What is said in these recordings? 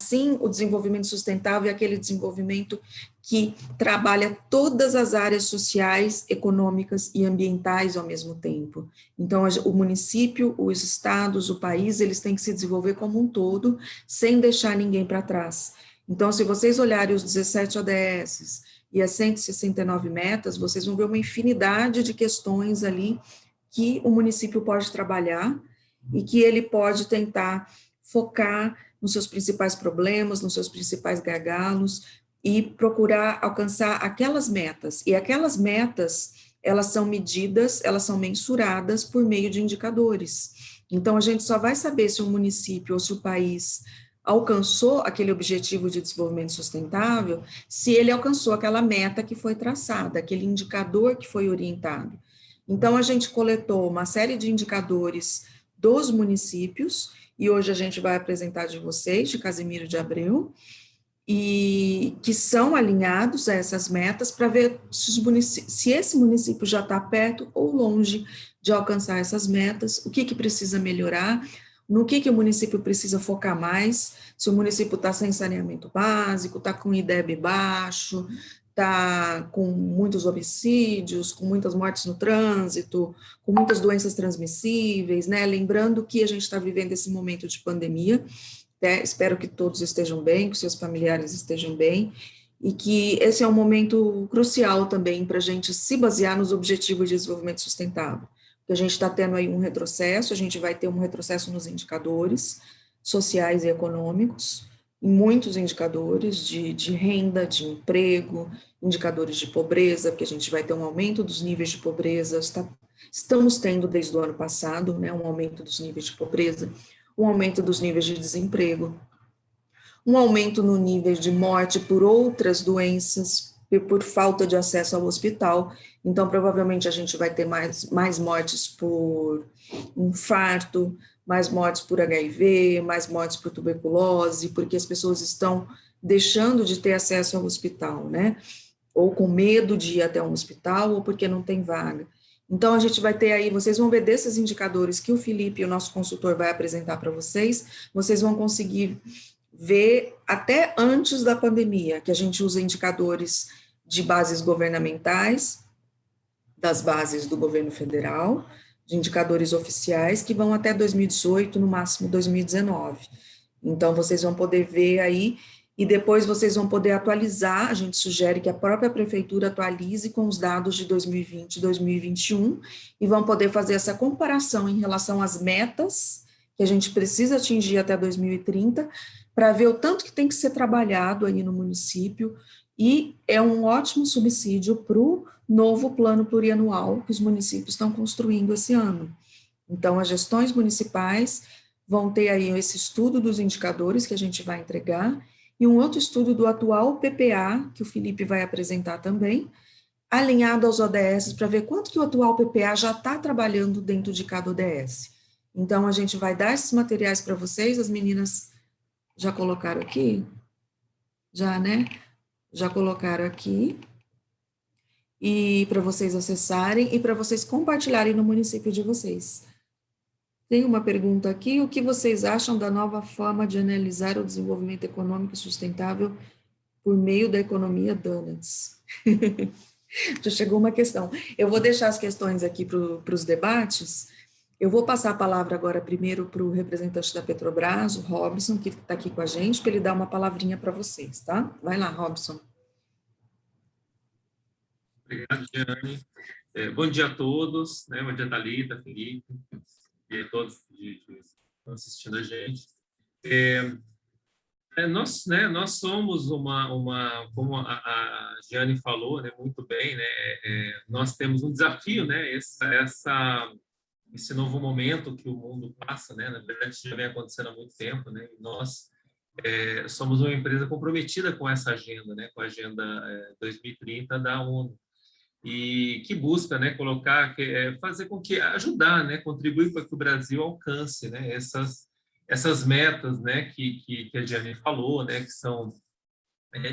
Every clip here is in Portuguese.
sim, o desenvolvimento sustentável é aquele desenvolvimento que trabalha todas as áreas sociais, econômicas e ambientais ao mesmo tempo. Então, o município, os estados, o país, eles têm que se desenvolver como um todo, sem deixar ninguém para trás. Então, se vocês olharem os 17 ODS e as 169 metas, vocês vão ver uma infinidade de questões ali que o município pode trabalhar e que ele pode tentar focar nos seus principais problemas, nos seus principais gargalos e procurar alcançar aquelas metas. E aquelas metas, elas são medidas, elas são mensuradas por meio de indicadores. Então, a gente só vai saber se o município ou se o país alcançou aquele objetivo de desenvolvimento sustentável, se ele alcançou aquela meta que foi traçada, aquele indicador que foi orientado. Então, a gente coletou uma série de indicadores dos municípios, e hoje a gente vai apresentar de vocês, de Casimiro de Abreu, e que são alinhados a essas metas para ver se esse município já está perto ou longe de alcançar essas metas, o que precisa melhorar, no que o município precisa focar mais, se o município está sem saneamento básico, está com IDEB baixo, está com muitos homicídios, com muitas mortes no trânsito, com muitas doenças transmissíveis, né? Lembrando que a gente está vivendo esse momento de pandemia, né? Espero que todos estejam bem, que seus familiares estejam bem, e que esse é um momento crucial também para a gente se basear nos objetivos de desenvolvimento sustentável. Porque a gente está tendo aí um retrocesso, a gente vai ter um retrocesso nos indicadores sociais e econômicos, em muitos indicadores de renda, de emprego, indicadores de pobreza, porque a gente vai ter um aumento dos níveis de pobreza, estamos tendo desde o ano passado, né, um aumento dos níveis de pobreza, um aumento dos níveis de desemprego, um aumento no nível de morte por outras doenças, por falta de acesso ao hospital. Então, provavelmente, a gente vai ter mais mortes por infarto, mais mortes por HIV, mais mortes por tuberculose, porque as pessoas estão deixando de ter acesso ao hospital, né? Ou com medo de ir até um hospital, ou porque não tem vaga. Então, a gente vai ter aí, vocês vão ver desses indicadores que o Felipe, o nosso consultor, vai apresentar para vocês, vocês vão conseguir ver até antes da pandemia, que a gente usa indicadores de bases governamentais, das bases do governo federal, de indicadores oficiais, que vão até 2018, no máximo 2019. Então, vocês vão poder ver aí, e depois vocês vão poder atualizar, a gente sugere que a própria prefeitura atualize com os dados de 2020 e 2021, e vão poder fazer essa comparação em relação às metas que a gente precisa atingir até 2030, para ver o tanto que tem que ser trabalhado aí no município, e é um ótimo subsídio para o novo plano plurianual que os municípios estão construindo esse ano. Então, as gestões municipais vão ter aí esse estudo dos indicadores que a gente vai entregar, e um outro estudo do atual PPA, que o Felipe vai apresentar também, alinhado aos ODS, para ver quanto que o atual PPA já está trabalhando dentro de cada ODS. Então, a gente vai dar esses materiais para vocês, as meninas já colocaram aqui? Já, né? Já colocaram aqui. E para vocês acessarem e para vocês compartilharem no município de vocês. Tem uma pergunta aqui: o que vocês acham da nova forma de analisar o desenvolvimento econômico sustentável por meio da economia donuts? Já chegou uma questão. Eu vou deixar as questões aqui para os debates. Eu vou passar a palavra agora primeiro para o representante da Petrobras, o Robson, que está aqui com a gente, para ele dar uma palavrinha para vocês, tá? Vai lá, Robson. Obrigado, Giane. Bom dia a todos, né? Bom dia, Thalita, Felipe, e a todos que estão assistindo a gente. Nós somos como a Giane falou, né, muito bem, né? Nós temos um desafio, né? Esse novo momento que o mundo passa, né? Na verdade, isso já vem acontecendo há muito tempo, né? E nós somos uma empresa comprometida com essa agenda, né? Com a Agenda 2030 da ONU, e que busca, né, fazer com que ajudar, né, contribuir para que o Brasil alcance, né, essas metas, né, que a Giane falou, né, que são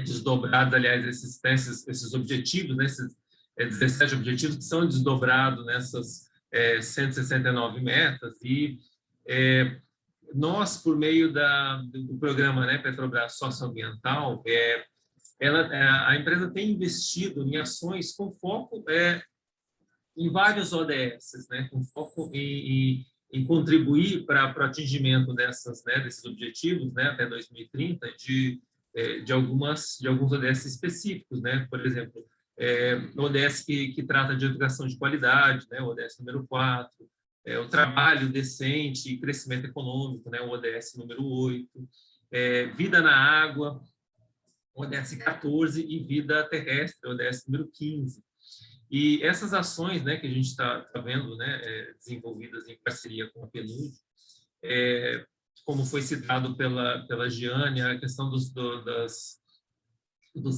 desdobrados, aliás, esses objetivos, né, esses 17 objetivos que são desdobrados nessas 169 metas, e nós, por meio do programa, né, Petrobras Socioambiental, a empresa tem investido em ações com foco em vários ODS, né, com foco em contribuir para o atingimento desses objetivos, né, até 2030, de alguns ODS específicos, né, por exemplo, o ODS que trata de educação de qualidade, né, o ODS número 4, o trabalho decente e crescimento econômico, né, o ODS número 8, vida na água, o ODS 14 e vida terrestre, o ODS número 15. E essas ações, né, que a gente está vendo, né, desenvolvidas em parceria com a PNUD, como foi citado pela Giane, a questão dos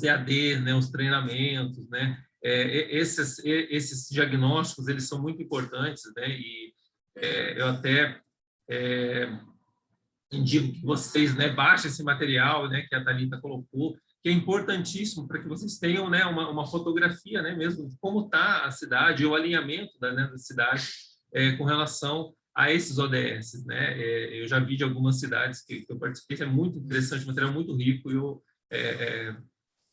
EAD, né, os treinamentos, né, esses diagnósticos, eles são muito importantes, né, e eu até indico que vocês, né, baixem esse material, né, que a Thalita colocou, que é importantíssimo para que vocês tenham, né, uma fotografia, né, mesmo de como está a cidade, o alinhamento da cidade com relação a esses ODS, né? Eu já vi de algumas cidades que eu participei, é muito interessante, material muito rico, e eu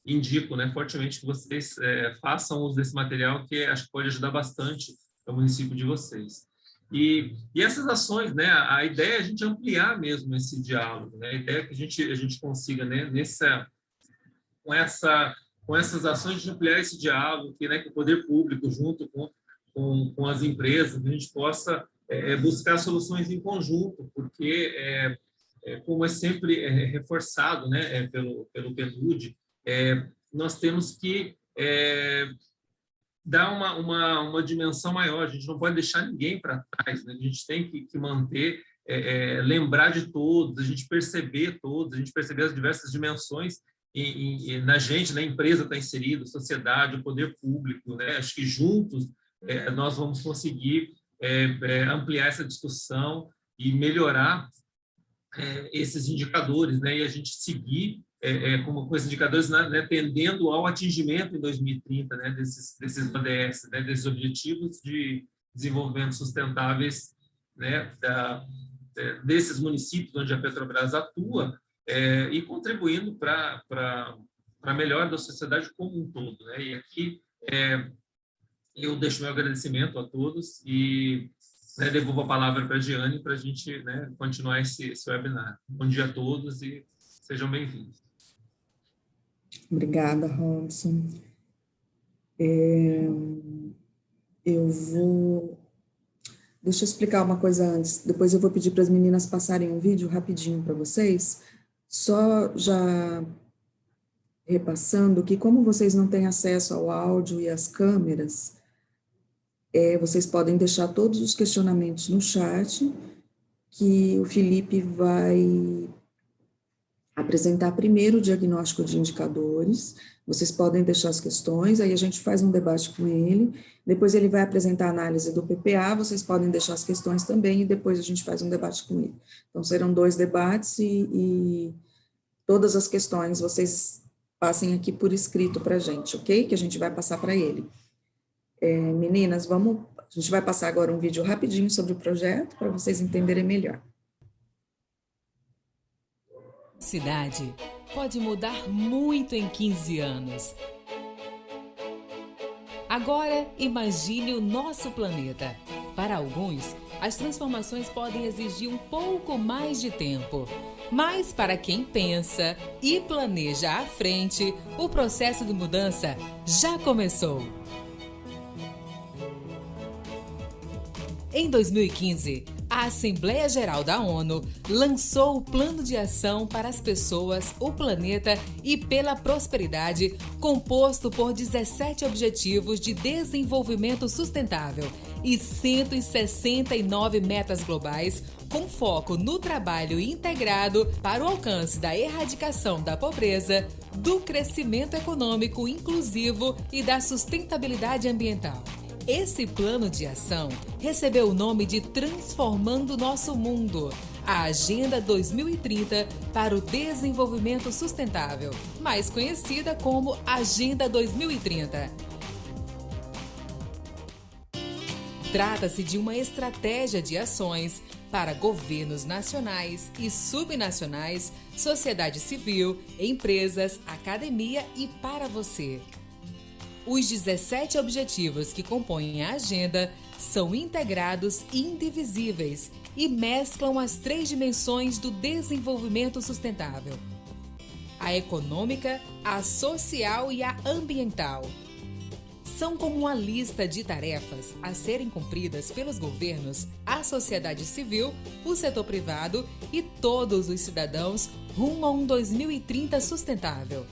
indico, né, fortemente que vocês façam uso desse material, que acho que pode ajudar bastante o município de vocês. E essas ações, né, a ideia é a gente ampliar mesmo esse diálogo, né? A ideia é que a gente consiga, né, com essas ações de ampliar esse diálogo, que o poder público, junto com as empresas, a gente possa buscar soluções em conjunto, porque, como é sempre reforçado, né, pelo PNUD, nós temos que dar uma dimensão maior, a gente não pode deixar ninguém para trás, né? A gente tem que manter, lembrar de todos, a gente perceber todos, a gente perceber as diversas dimensões na gente, na empresa está inserido, sociedade, o poder público, né? Acho que juntos nós vamos conseguir ampliar essa discussão e melhorar esses indicadores, né? E a gente seguir com esses indicadores, né, tendendo ao atingimento em 2030, né, desses ODS, né, desses objetivos de desenvolvimento sustentáveis, né, desses municípios onde a Petrobras atua, e contribuindo para a melhora da sociedade como um todo, né? E aqui eu deixo meu agradecimento a todos e, né, devolvo a palavra para a Giane para a gente, né, continuar esse webinar. Bom dia a todos e sejam bem-vindos. Obrigada, Robson. Deixa eu explicar uma coisa antes, depois eu vou pedir para as meninas passarem um vídeo rapidinho para vocês, só já repassando que como vocês não têm acesso ao áudio e às câmeras, vocês podem deixar todos os questionamentos no chat, que o Felipe vai apresentar primeiro o diagnóstico de indicadores, vocês podem deixar as questões, aí a gente faz um debate com ele, depois ele vai apresentar a análise do PPA, vocês podem deixar as questões também, e depois a gente faz um debate com ele. Então, serão 2 debates e todas as questões vocês passem aqui por escrito para a gente, ok? Que a gente vai passar para ele. Meninas, a gente vai passar agora um vídeo rapidinho sobre o projeto, para vocês entenderem melhor. Cidade pode mudar muito em 15 anos. Agora, imagine o nosso planeta. Para alguns, as transformações podem exigir um pouco mais de tempo. Mas para quem pensa e planeja à frente, o processo de mudança já começou. Em 2015, a Assembleia Geral da ONU lançou o Plano de Ação para as Pessoas, o Planeta e pela Prosperidade, composto por 17 Objetivos de Desenvolvimento Sustentável e 169 metas globais, com foco no trabalho integrado para o alcance da erradicação da pobreza, do crescimento econômico inclusivo e da sustentabilidade ambiental. Esse plano de ação recebeu o nome de Transformando Nosso Mundo, a Agenda 2030 para o Desenvolvimento Sustentável, mais conhecida como Agenda 2030. Trata-se de uma estratégia de ações para governos nacionais e subnacionais, sociedade civil, empresas, academia e para você. Os 17 objetivos que compõem a agenda são integrados e indivisíveis e mesclam as 3 dimensões do desenvolvimento sustentável: a econômica, a social e a ambiental. São como uma lista de tarefas a serem cumpridas pelos governos, a sociedade civil, o setor privado e todos os cidadãos rumo a um 2030 sustentável.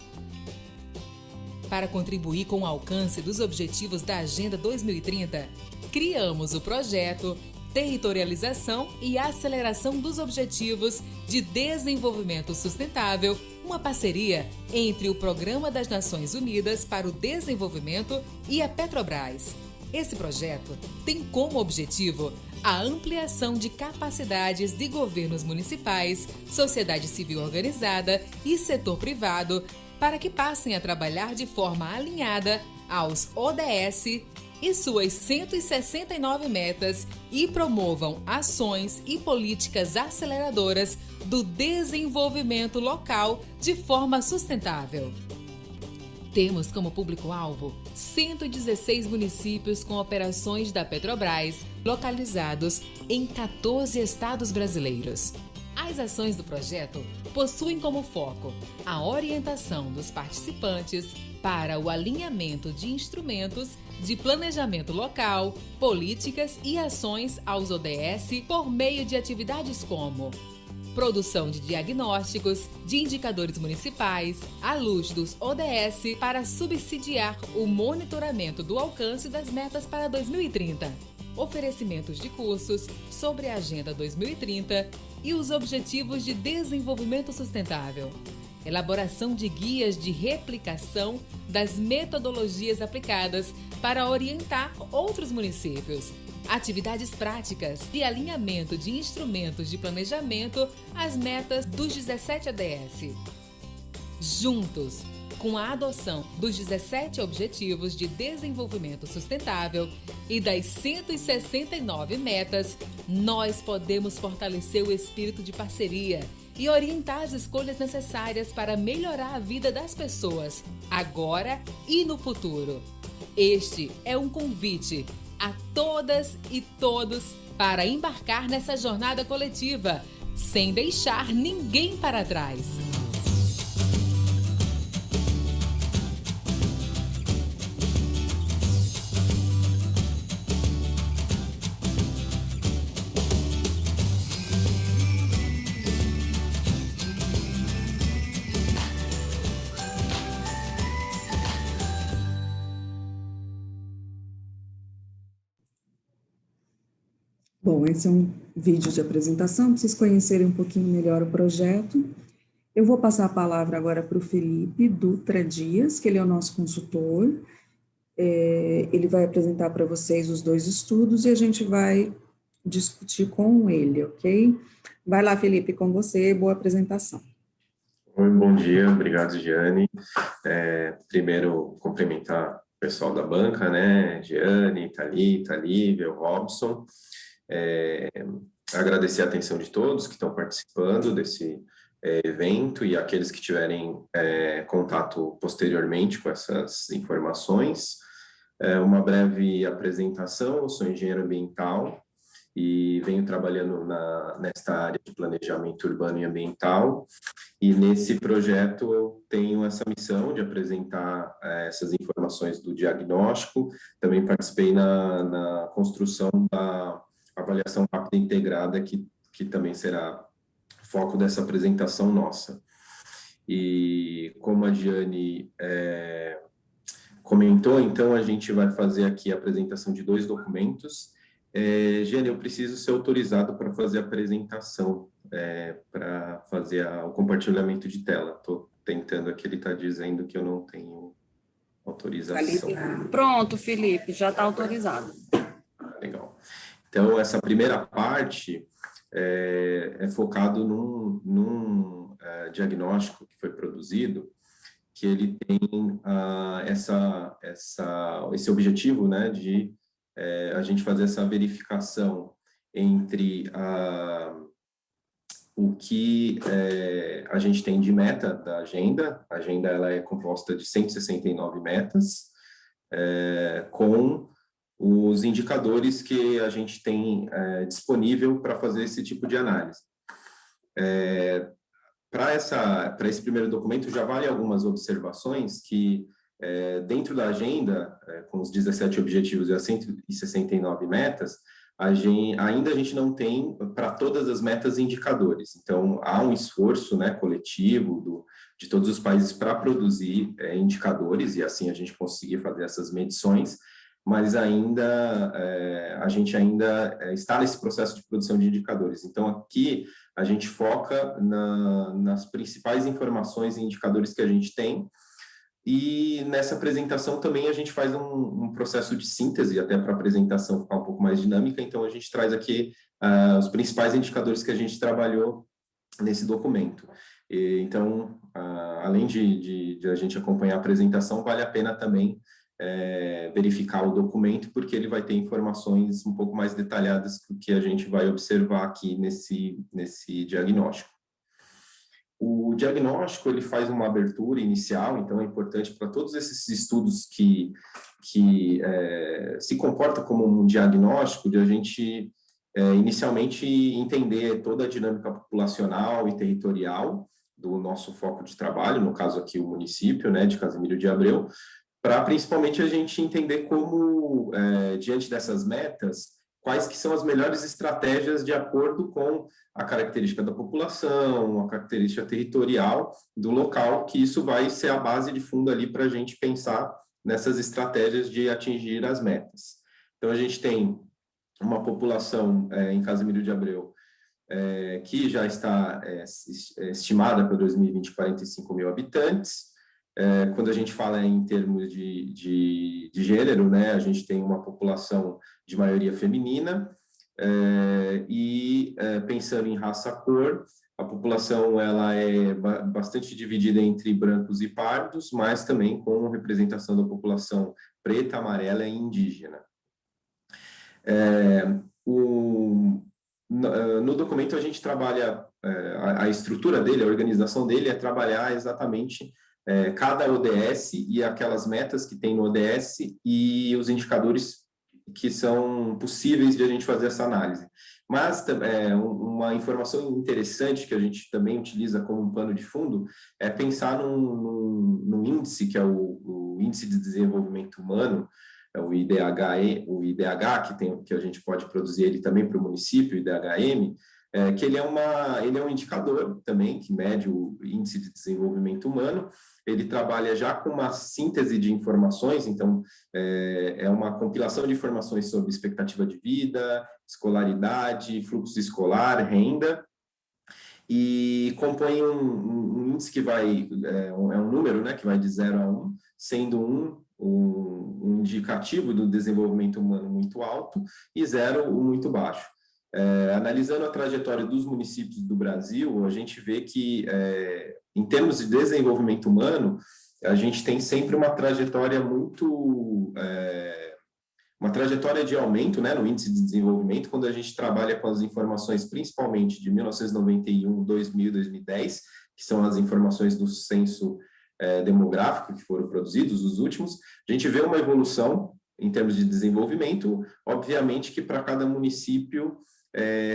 Para contribuir com o alcance dos objetivos da Agenda 2030, criamos o projeto Territorialização e Aceleração dos Objetivos de Desenvolvimento Sustentável, uma parceria entre o Programa das Nações Unidas para o Desenvolvimento e a Petrobras. Esse projeto tem como objetivo a ampliação de capacidades de governos municipais, sociedade civil organizada e setor privado para que passem a trabalhar de forma alinhada aos ODS e suas 169 metas e promovam ações e políticas aceleradoras do desenvolvimento local de forma sustentável. Temos como público-alvo 116 municípios com operações da Petrobras, localizados em 14 estados brasileiros. As ações do projeto possuem como foco a orientação dos participantes para o alinhamento de instrumentos de planejamento local, políticas e ações aos ODS por meio de atividades como produção de diagnósticos, de indicadores municipais, à luz dos ODS para subsidiar o monitoramento do alcance das metas para 2030, oferecimentos de cursos sobre a Agenda 2030 e os Objetivos de Desenvolvimento Sustentável, elaboração de guias de replicação das metodologias aplicadas para orientar outros municípios, atividades práticas e alinhamento de instrumentos de planejamento às metas dos 17 ODS. Juntos, com a adoção dos 17 Objetivos de Desenvolvimento Sustentável e das 169 metas, nós podemos fortalecer o espírito de parceria e orientar as escolhas necessárias para melhorar a vida das pessoas, agora e no futuro. Este é um convite a todas e todos para embarcar nessa jornada coletiva, sem deixar ninguém para trás. Bom, esse é um vídeo de apresentação, para vocês conhecerem um pouquinho melhor o projeto. Eu vou passar a palavra agora para o Felipe Dutra Dias, que ele é o nosso consultor. Ele vai apresentar para vocês os 2 estudos e a gente vai discutir com ele, ok? Vai lá, Felipe, com você, boa apresentação. Oi, bom dia, obrigado, Giane. Primeiro, cumprimentar o pessoal da banca, né, Giane, Thalita, Lívia, o Robson. Agradecer a atenção de todos que estão participando desse evento e aqueles que tiverem contato posteriormente com essas informações. Uma breve apresentação: eu sou engenheiro ambiental e venho trabalhando nesta área de planejamento urbano e ambiental, e nesse projeto eu tenho essa missão de apresentar essas informações do diagnóstico. Também participei na construção da avaliação rápida integrada, que também será foco dessa apresentação nossa. E como a Giane comentou, então a gente vai fazer aqui a apresentação de 2 documentos. Giane, eu preciso ser autorizado para fazer a apresentação, para fazer o compartilhamento de tela. Estou tentando aqui, ele está dizendo que eu não tenho autorização. Pronto, Felipe, já está autorizado. Legal. Então, essa primeira parte é focado num diagnóstico que foi produzido, que ele tem esse objetivo, né, de a gente fazer essa verificação entre o que a gente tem de meta da agenda. A agenda ela é composta de 169 metas, com os indicadores que a gente tem disponível para fazer esse tipo de análise. Para esse primeiro documento, já vale algumas observações que, dentro da agenda, com os 17 objetivos e as 169 metas, ainda a gente não tem para todas as metas indicadores. Então, há um esforço, né, coletivo de todos os países para produzir indicadores, e assim a gente conseguir fazer essas medições, mas ainda a gente ainda está nesse processo de produção de indicadores. Então, aqui a gente foca nas principais informações e indicadores que a gente tem, e nessa apresentação também a gente faz um processo de síntese, até para a apresentação ficar um pouco mais dinâmica. Então, a gente traz aqui os principais indicadores que a gente trabalhou nesse documento. Então, além de a gente acompanhar a apresentação, vale a pena também verificar o documento, porque ele vai ter informações um pouco mais detalhadas que a gente vai observar aqui nesse diagnóstico. O diagnóstico, ele faz uma abertura inicial, então é importante para todos esses estudos que se comportam como um diagnóstico, de a gente inicialmente entender toda a dinâmica populacional e territorial do nosso foco de trabalho, no caso aqui o município, né, de Casimiro de Abreu, para principalmente a gente entender como, diante dessas metas, quais que são as melhores estratégias de acordo com a característica da população, a característica territorial do local, que isso vai ser a base de fundo ali para a gente pensar nessas estratégias de atingir as metas. Então, a gente tem uma população em Casimiro de Abreu que já está estimada para 2020 45 mil habitantes. Quando a gente fala em termos de gênero, né, a gente tem uma população de maioria feminina, pensando em raça-cor, a população ela é bastante dividida entre brancos e pardos, mas também com representação da população preta, amarela e indígena. No documento a gente trabalha, a estrutura dele, a organização dele é trabalhar exatamente cada ODS e aquelas metas que tem no ODS e os indicadores que são possíveis de a gente fazer essa análise. Mas uma informação interessante que a gente também utiliza como um pano de fundo é pensar num índice, que é o Índice de Desenvolvimento Humano, o IDH, que a gente pode produzir ele também para o município, o IDHM, que ele é um indicador também que mede o Índice de Desenvolvimento Humano. Ele trabalha já com uma síntese de informações, então é uma compilação de informações sobre expectativa de vida, escolaridade, fluxo escolar, renda, e compõe um índice que é um número, né, que vai de 0 a 1, sendo um indicativo do desenvolvimento humano muito alto e 0 muito baixo. Analisando a trajetória dos municípios do Brasil, a gente vê que, em termos de desenvolvimento humano, a gente tem sempre uma trajetória uma trajetória de aumento, né, no índice de desenvolvimento, quando a gente trabalha com as informações principalmente de 1991, 2000 e 2010, que são as informações do censo demográfico que foram produzidos, os últimos. A gente vê uma evolução em termos de desenvolvimento, obviamente que para cada município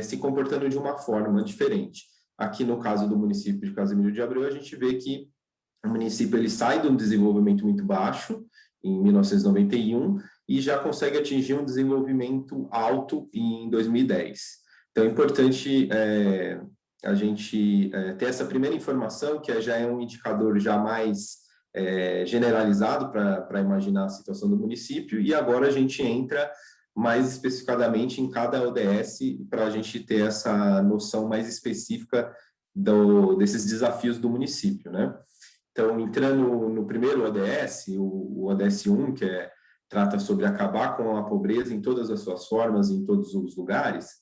se comportando de uma forma diferente. Aqui no caso do município de Casimiro de Abreu, a gente vê que o município ele sai de um desenvolvimento muito baixo em 1991 e já consegue atingir um desenvolvimento alto em 2010. Então é importante a gente ter essa primeira informação, que já é um indicador já mais generalizado para imaginar a situação do município, e agora a gente entra mais especificadamente em cada ODS para a gente ter essa noção mais específica desses desafios do município, né? Então, entrando no primeiro ODS, o ODS 1, que trata sobre acabar com a pobreza em todas as suas formas, em todos os lugares,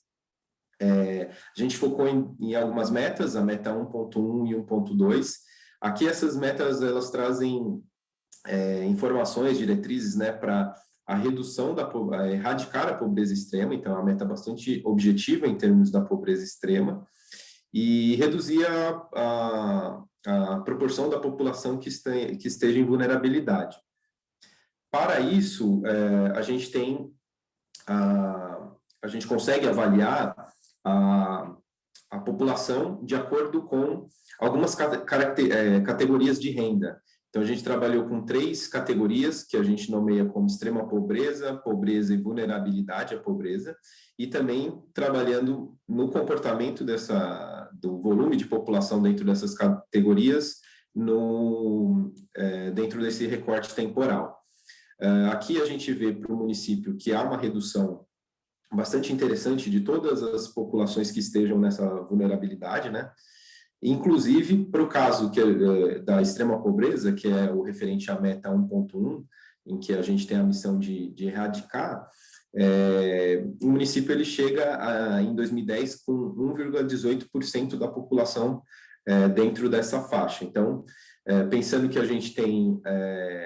a gente focou em algumas metas, a meta 1.1 e 1.2. Aqui essas metas, elas trazem informações, diretrizes, né, para a redução a erradicar a pobreza extrema, então é uma meta bastante objetiva em termos da pobreza extrema, e reduzir a proporção da população que esteja em vulnerabilidade. Para isso, a gente consegue avaliar a população de acordo com algumas categorias de renda. Então, a gente trabalhou com 3 categorias que a gente nomeia como extrema pobreza, pobreza e vulnerabilidade à pobreza, e também trabalhando no comportamento do volume de população dentro dessas categorias, dentro desse recorte temporal. Aqui a gente vê para o município que há uma redução bastante interessante de todas as populações que estejam nessa vulnerabilidade, né? Inclusive, para o caso da extrema pobreza, que é o referente à meta 1.1, em que a gente tem a missão de erradicar, o município ele chega em 2010 com 1,18% da população dentro dessa faixa. Então, pensando que a gente tem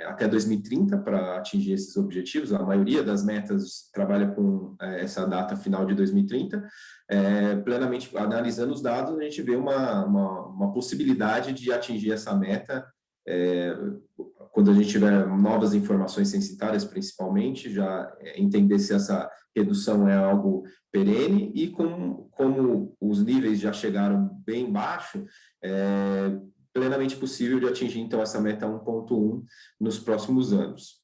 até 2030 para atingir esses objetivos, a maioria das metas trabalha com essa data final de 2030, plenamente analisando os dados, a gente vê uma possibilidade de atingir essa meta quando a gente tiver novas informações censitárias, principalmente, já entender se essa redução é algo perene e como os níveis já chegaram bem baixo, plenamente possível de atingir, então, essa meta 1.1 nos próximos anos.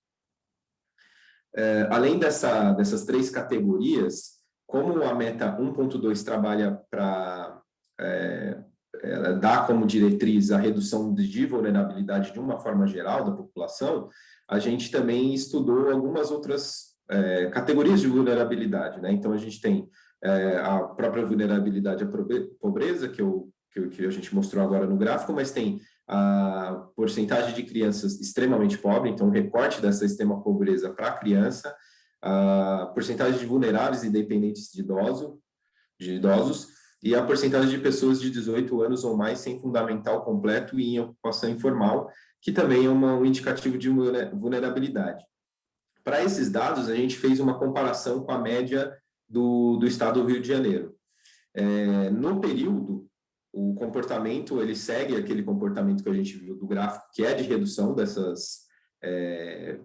Além dessas 3 categorias, como a meta 1.2 trabalha para dar como diretriz a redução de vulnerabilidade de uma forma geral da população, a gente também estudou algumas outras categorias de vulnerabilidade, né? Então, a gente tem a própria vulnerabilidade à pobreza, que a gente mostrou agora no gráfico, mas tem a porcentagem de crianças extremamente pobres, então o recorte dessa extrema pobreza para a criança, a porcentagem de vulneráveis e dependentes de idosos, e a porcentagem de pessoas de 18 anos ou mais sem fundamental completo e em ocupação informal, que também é um indicativo de vulnerabilidade. Para esses dados, a gente fez uma comparação com a média do estado do Rio de Janeiro. No período, o comportamento, ele segue aquele comportamento que a gente viu do gráfico, que é de redução dessas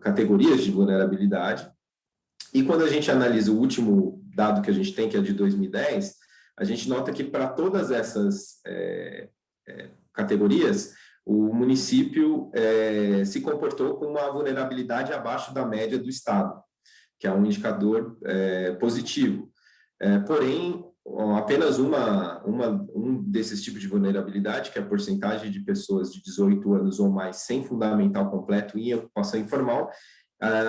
categorias de vulnerabilidade. E quando a gente analisa o último dado que a gente tem, que é de 2010, a gente nota que para todas essas categorias, o município se comportou com uma vulnerabilidade abaixo da média do estado, que é um indicador positivo. Porém, apenas um desses tipos de vulnerabilidade, que é a porcentagem de pessoas de 18 anos ou mais sem fundamental completo em ocupação informal,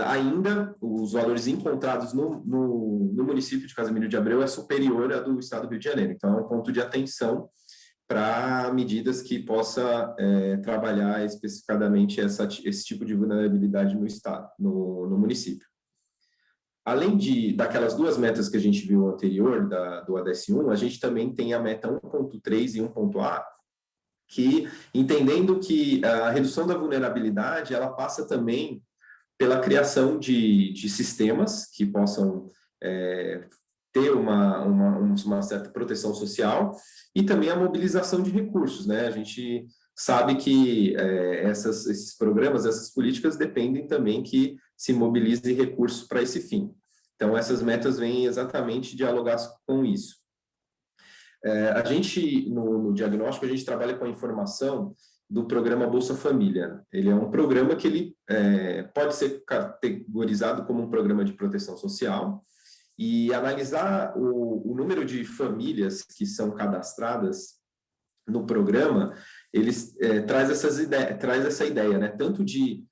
ainda os valores encontrados no município de Casimiro de Abreu é superior à do estado do Rio de Janeiro. Então, é um ponto de atenção para medidas que possa trabalhar especificadamente esse tipo de vulnerabilidade no estado, no município. Além daquelas 2 metas que a gente viu anterior, do ADS-1, a gente também tem a meta 1.3 e 1.A, que, entendendo que a redução da vulnerabilidade, ela passa também pela criação de sistemas que possam ter uma certa proteção social e também a mobilização de recursos, né? A gente sabe que esses programas, essas políticas dependem também que se mobilize recursos para esse fim. Então, essas metas vêm exatamente dialogar com isso. A gente, no diagnóstico, a gente trabalha com a informação do programa Bolsa Família. Ele é um programa que ele pode ser categorizado como um programa de proteção social e analisar o número de famílias que são cadastradas no programa, eles traz essa ideia, né? Tanto de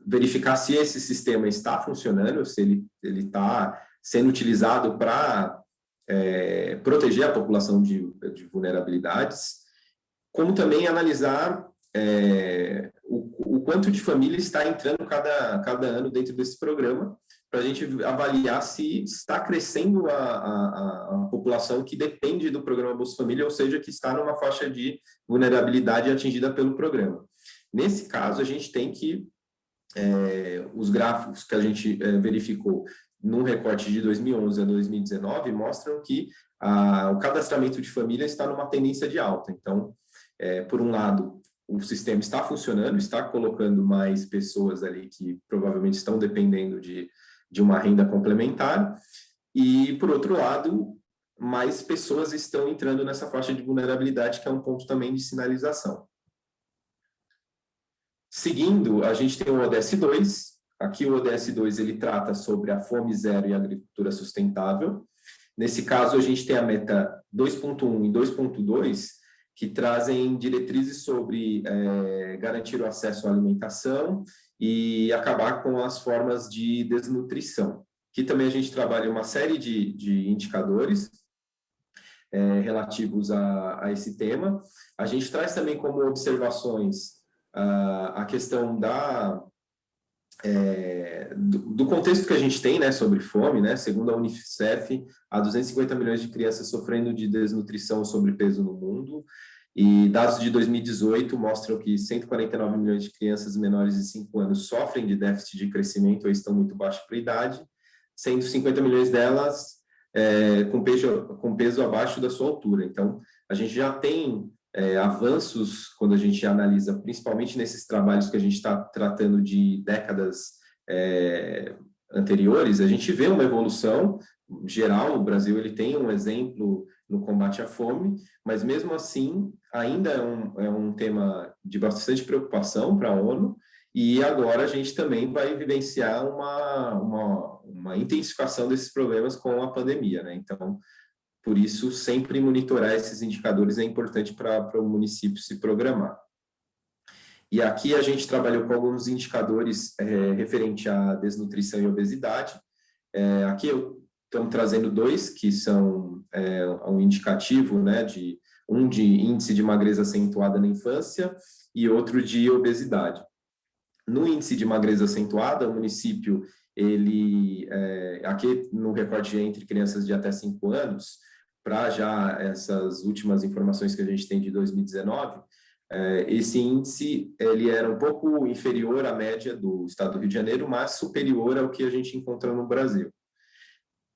verificar se esse sistema está funcionando, se ele está sendo utilizado para proteger a população de vulnerabilidades, como também analisar o quanto de família está entrando cada ano dentro desse programa, para a gente avaliar se está crescendo a população que depende do programa Bolsa Família, ou seja, que está numa faixa de vulnerabilidade atingida pelo programa. Nesse caso, a gente tem que os gráficos que a gente verificou num recorte de 2011 a 2019 mostram que o cadastramento de família está numa tendência de alta. Então, por um lado, o sistema está funcionando, está colocando mais pessoas ali que provavelmente estão dependendo de uma renda complementar, e, por outro lado, mais pessoas estão entrando nessa faixa de vulnerabilidade, que é um ponto também de sinalização. Seguindo, a gente tem o ODS 2. Aqui o ODS 2 ele trata sobre a fome zero e a agricultura sustentável. Nesse caso, a gente tem a meta 2.1 e 2.2, que trazem diretrizes sobre garantir o acesso à alimentação e acabar com as formas de desnutrição. Aqui também a gente trabalha uma série de indicadores relativos a esse tema. A gente traz também como observações a questão do contexto que a gente tem, né, sobre fome, né? Segundo a Unicef, há 250 milhões de crianças sofrendo de desnutrição ou sobrepeso no mundo, e dados de 2018 mostram que 149 milhões de crianças menores de 5 anos sofrem de déficit de crescimento ou estão muito baixas para a idade, sendo 50 milhões delas com peso abaixo da sua altura. Então, a gente já tem avanços quando a gente analisa, principalmente nesses trabalhos que a gente está tratando de décadas anteriores, a gente vê uma evolução geral. O Brasil ele tem um exemplo no combate à fome, mas mesmo assim ainda é um tema de bastante preocupação para a ONU, e agora a gente também vai vivenciar uma intensificação desses problemas com a pandemia, né? Então, por isso, sempre monitorar esses indicadores é importante para o município se programar. E aqui a gente trabalhou com alguns indicadores referente à desnutrição e obesidade. Aqui eu estou trazendo dois, que são um indicativo, né, de índice de magreza acentuada na infância e outro de obesidade. No índice de magreza acentuada, o município, aqui no recorte entre crianças de até 5 anos, para já essas últimas informações que a gente tem de 2019, esse índice ele era um pouco inferior à média do estado do Rio de Janeiro, mas superior ao que a gente encontra no Brasil.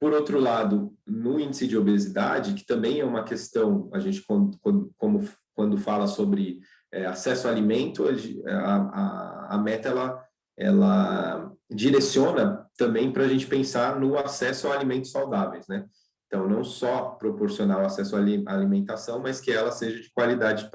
Por outro lado, no índice de obesidade, que também é uma questão, a gente quando fala sobre acesso ao alimento, a meta ela direciona também para a gente pensar no acesso a alimentos saudáveis, né? Então, não só proporcionar o acesso à alimentação, mas que ela seja de qualidade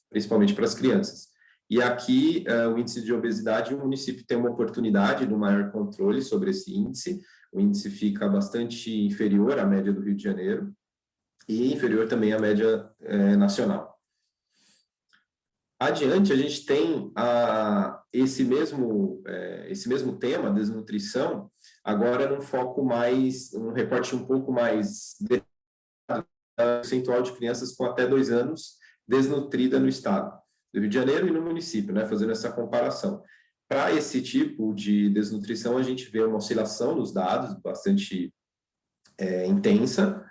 principalmente para as crianças. E aqui, o índice de obesidade, o município tem uma oportunidade de um maior controle sobre esse índice. O índice fica bastante inferior à média do Rio de Janeiro e inferior também à média nacional. Adiante, a gente tem esse mesmo tema, desnutrição, agora num foco mais, um recorte um pouco mais percentual de crianças com até 2 anos desnutrida no estado do Rio de Janeiro e no município, né, fazendo essa comparação. Para esse tipo de desnutrição, a gente vê uma oscilação nos dados bastante intensa,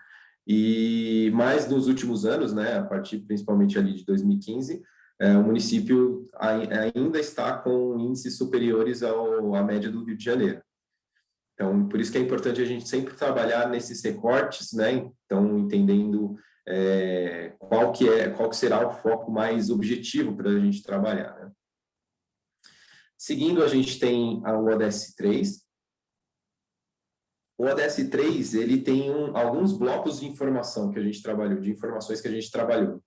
mas nos últimos anos, né, a partir principalmente ali de 2015, o município ainda está com índices superiores à média do Rio de Janeiro. Então, por isso que é importante a gente sempre trabalhar nesses recortes, né? Então, entendendo qual que será o foco mais objetivo para a gente trabalhar, né? Seguindo, a gente tem o ODS 3. O ODS 3, ele tem alguns blocos de informação que a gente trabalhou, de informações que a gente trabalhou.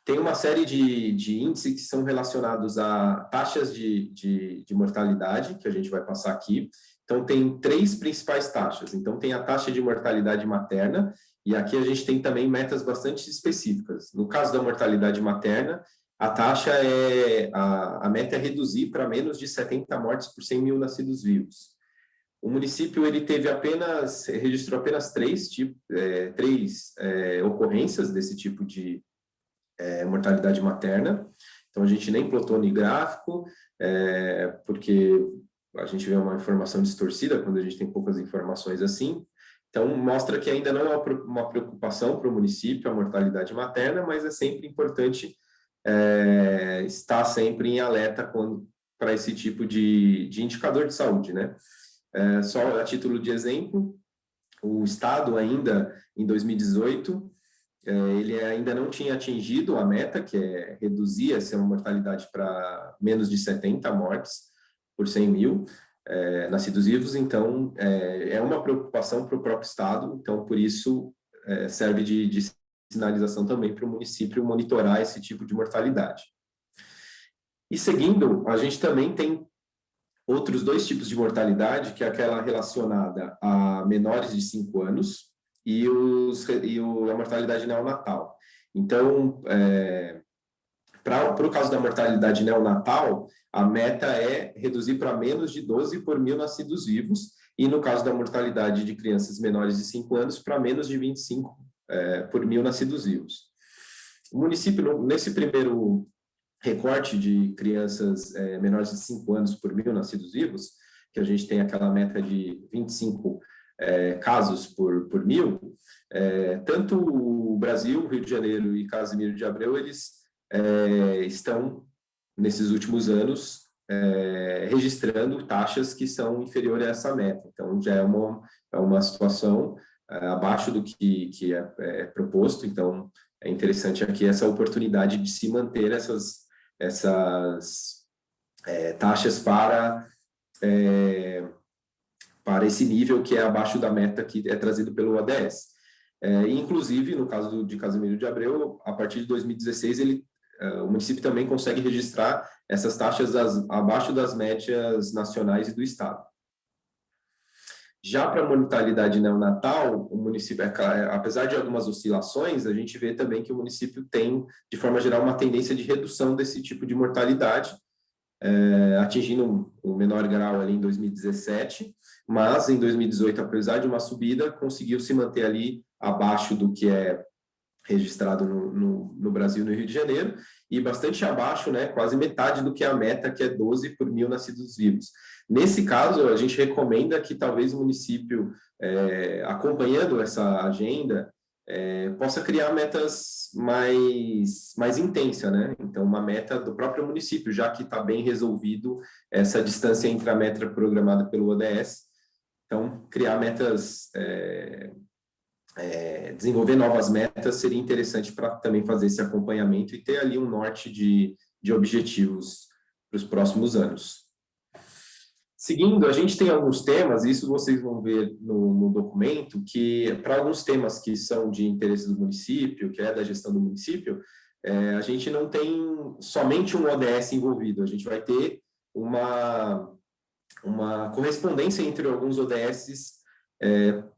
Tem uma série de índices que são relacionados a taxas de mortalidade, que a gente vai passar aqui. Então, tem 3 principais taxas. Então, tem a taxa de mortalidade materna, e aqui a gente tem também metas bastante específicas. No caso da mortalidade materna, a taxa a meta é reduzir para menos de 70 mortes por 100 mil nascidos vivos. O município ele registrou apenas 3 ocorrências desse tipo de mortalidade materna. Então, a gente nem plotou no gráfico, porque a gente vê uma informação distorcida quando a gente tem poucas informações assim. Então, mostra que ainda não é uma preocupação para o município a mortalidade materna, mas é sempre importante estar sempre em alerta para esse tipo de indicador de saúde, né? Só a título de exemplo, o Estado ainda, em 2018, ele ainda não tinha atingido a meta, que é reduzir essa mortalidade para menos de 70 mortes por 100 mil nascidos vivos, então é uma preocupação para o próprio Estado, então por isso serve de sinalização também para o município monitorar esse tipo de mortalidade. E seguindo, a gente também tem outros 2 tipos de mortalidade, que é aquela relacionada a menores de 5 anos e a mortalidade neonatal. Então, para o caso da mortalidade neonatal, a meta é reduzir para menos de 12 por mil nascidos vivos, e no caso da mortalidade de crianças menores de 5 anos, para menos de 25 por mil nascidos vivos. O município, nesse primeiro recorte de crianças menores de 5 anos por mil nascidos vivos, que a gente tem aquela meta de 25 casos por mil, tanto o Brasil, Rio de Janeiro e Casimiro de Abreu, eles estão, nesses últimos anos, registrando taxas que são inferiores a essa meta. Então, já é uma situação abaixo do que é proposto. Então, é interessante aqui essa oportunidade de se manter essas taxas para esse nível que é abaixo da meta que é trazido pelo ODS. Inclusive, no caso de Casimiro de Abreu, a partir de 2016, o município também consegue registrar essas taxas abaixo das médias nacionais e do Estado. Já para a mortalidade neonatal, o município, apesar de algumas oscilações, a gente vê também que o município tem, de forma geral, uma tendência de redução desse tipo de mortalidade, atingindo um menor grau ali em 2017, mas em 2018, apesar de uma subida, conseguiu se manter ali abaixo do que é registrado no Brasil e no Rio de Janeiro, e bastante abaixo, né, quase metade do que é a meta, que é 12 por mil nascidos vivos. Nesse caso, a gente recomenda que talvez o município, acompanhando essa agenda, possa criar metas mais intensas, né? Então, uma meta do próprio município, já que está bem resolvido essa distância entre a meta programada pelo ODS. Então, criar metas, desenvolver novas metas seria interessante para também fazer esse acompanhamento e ter ali um norte de objetivos para os próximos anos. Seguindo, a gente tem alguns temas, isso vocês vão ver no documento, que para alguns temas que são de interesse do município, que é da gestão do município, a gente não tem somente um ODS envolvido, a gente vai ter uma correspondência entre alguns ODSs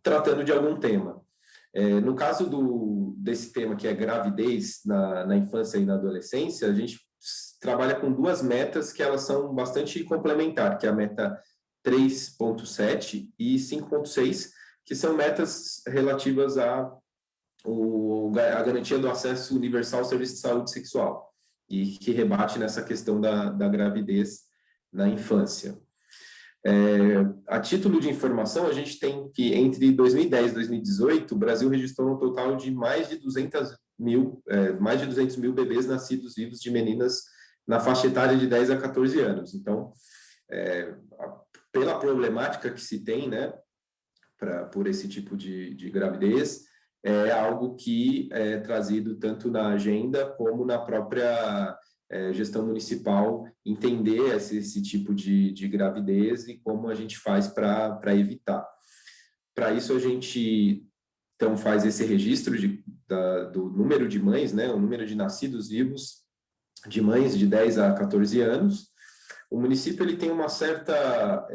tratando de algum tema. No caso desse tema, que é gravidez na infância e na adolescência, a gente trabalha com 2 metas que elas são bastante complementares, que é a meta 3.7 e 5.6, que são metas relativas à garantia do acesso universal ao serviço de saúde sexual, e que rebate nessa questão da gravidez na infância. A título de informação, a gente tem que entre 2010 e 2018, o Brasil registrou um total de mais de 200 mil bebês nascidos vivos de meninas na faixa etária de 10 a 14 anos. Então, pela problemática que se tem, né, por esse tipo de gravidez, é algo que é trazido tanto na agenda como na própria gestão municipal, entender esse tipo de gravidez e como a gente faz para evitar. Para isso, a gente então faz esse registro do número de mães, né, o número de nascidos vivos de mães de 10 a 14 anos. O município ele tem uma certa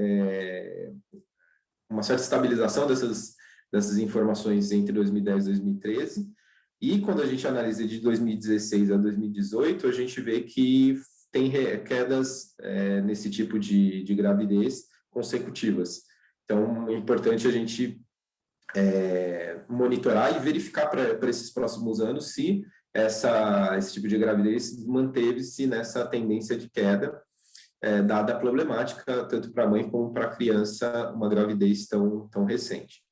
estabilização dessas informações entre 2010 e 2013, e quando a gente analisa de 2016 a 2018, a gente vê que tem quedas nesse tipo de gravidez consecutivas. Então, é importante a gente monitorar e verificar para esses próximos anos se esse tipo de gravidez manteve-se nessa tendência de queda, dada a problemática, tanto para a mãe como para a criança, uma gravidez tão recente.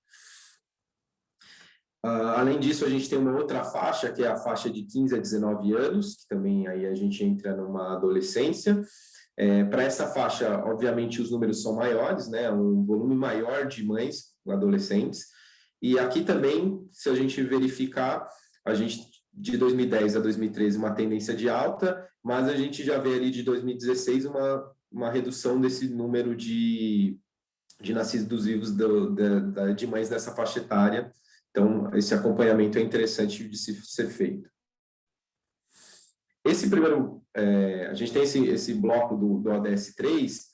Além disso, a gente tem uma outra faixa, que é a faixa de 15 a 19 anos, que também aí a gente entra numa adolescência, Para essa faixa, obviamente, os números são maiores, né? Um volume maior de mães adolescentes. E aqui também, se a gente verificar, a gente de 2010 a 2013 uma tendência de alta, mas a gente já vê ali de 2016 uma redução desse número de nascidos vivos de mães dessa faixa etária. Então, esse acompanhamento é interessante de ser feito. Esse primeiro, a gente tem esse bloco do ODS 3,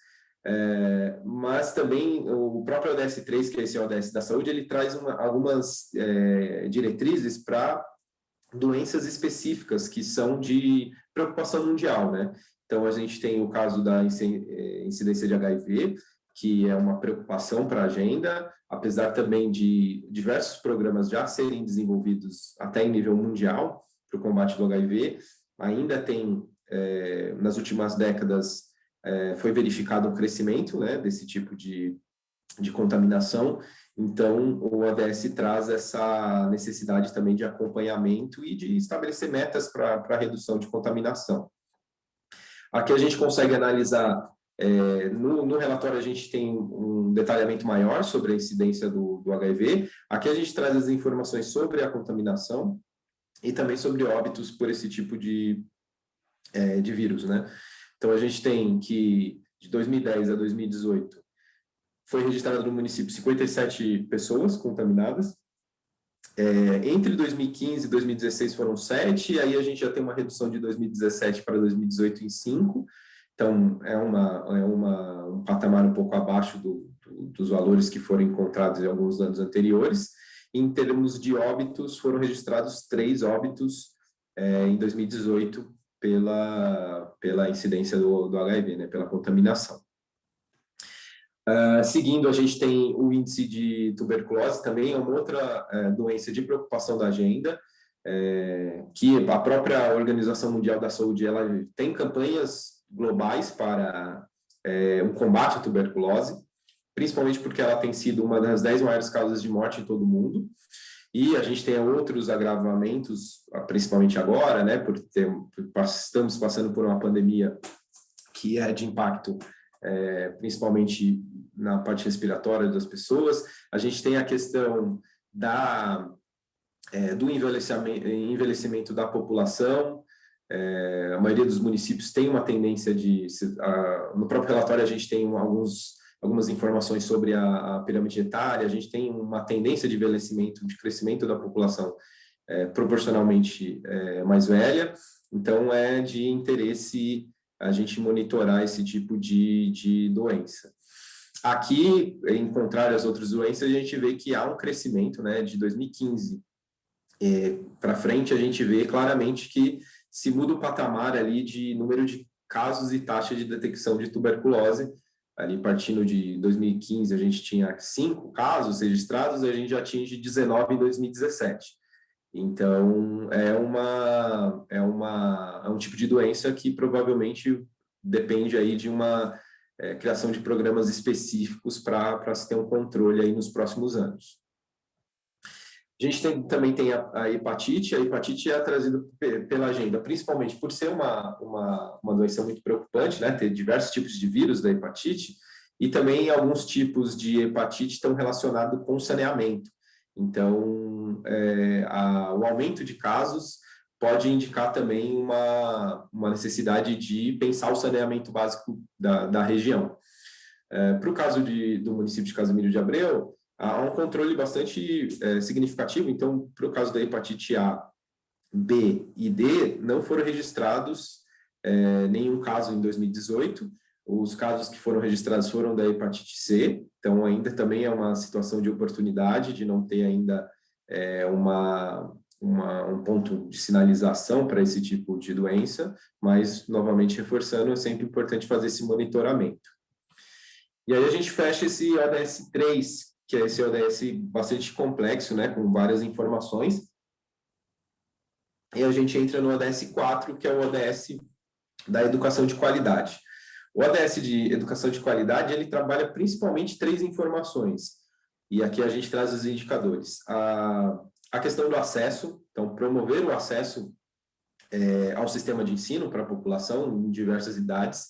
mas também o próprio ODS 3, que é esse ODS da saúde, ele traz algumas diretrizes para doenças específicas que são de preocupação mundial, né? Então, a gente tem o caso da incidência de HIV, que é uma preocupação para a agenda, apesar também de diversos programas já serem desenvolvidos até em nível mundial para o combate do HIV, ainda tem, nas últimas décadas, foi verificado um crescimento, né, desse tipo de contaminação. Então, o ODS traz essa necessidade também de acompanhamento e de estabelecer metas para a redução de contaminação. Aqui a gente consegue analisar, no relatório a gente tem um detalhamento maior sobre a incidência do HIV. Aqui a gente traz as informações sobre a contaminação e também sobre óbitos por esse tipo de vírus, né? Então, a gente tem que, de 2010 a 2018, foi registrado no município 57 pessoas contaminadas. Entre 2015 e 2016 foram 7, e aí a gente já tem uma redução de 2017 para 2018 em 5. Então, é um patamar um pouco abaixo dos valores que foram encontrados em alguns anos anteriores. Em termos de óbitos, foram registrados 3 óbitos em 2018 pela incidência do HIV, né, pela contaminação. Seguindo, a gente tem o índice de tuberculose, também é uma outra doença de preocupação da agenda, que a própria Organização Mundial da Saúde ela tem campanhas globais para o combate à tuberculose, principalmente porque ela tem sido uma das 10 maiores causas de morte em todo o mundo, e a gente tem outros agravamentos, principalmente agora, né, estamos passando por uma pandemia que é de impacto principalmente na parte respiratória das pessoas. A gente tem a questão do envelhecimento da população. A maioria dos municípios tem uma tendência no próprio relatório a gente tem algumas informações sobre a pirâmide etária. A gente tem uma tendência de envelhecimento, de crescimento da população proporcionalmente mais velha. Então, é de interesse a gente monitorar esse tipo de doença. Aqui, em contrário às outras doenças, a gente vê que há um crescimento, né, de 2015 para frente, a gente vê claramente que se muda o patamar ali de número de casos e taxa de detecção de tuberculose. Ali, partindo de 2015, a gente tinha 5 casos registrados, a gente já atinge 19 em 2017. Então, é um tipo de doença que provavelmente depende aí de uma criação de programas específicos para se ter um controle aí nos próximos anos. A gente também tem a hepatite. A hepatite é trazida pela agenda, principalmente por ser uma doença muito preocupante, né? Ter diversos tipos de vírus da hepatite, e também alguns tipos de hepatite estão relacionados com saneamento. Então, o aumento de casos pode indicar também uma necessidade de pensar o saneamento básico da região. Para o caso do município de Casimiro de Abreu, há um controle bastante significativo. Então, para o caso da hepatite A, B e D, não foram registrados nenhum caso em 2018. Os casos que foram registrados foram da hepatite C, então ainda também é uma situação de oportunidade, de não ter ainda um ponto de sinalização para esse tipo de doença, mas, novamente reforçando, é sempre importante fazer esse monitoramento. E aí a gente fecha esse ODS 3, que é esse ODS bastante complexo, né, com várias informações, e a gente entra no ODS 4, que é o ODS da educação de qualidade. O ODS de educação de qualidade, ele trabalha principalmente 3 informações, e aqui a gente traz os indicadores. A questão do acesso, então, promover o acesso ao sistema de ensino para a população em diversas idades.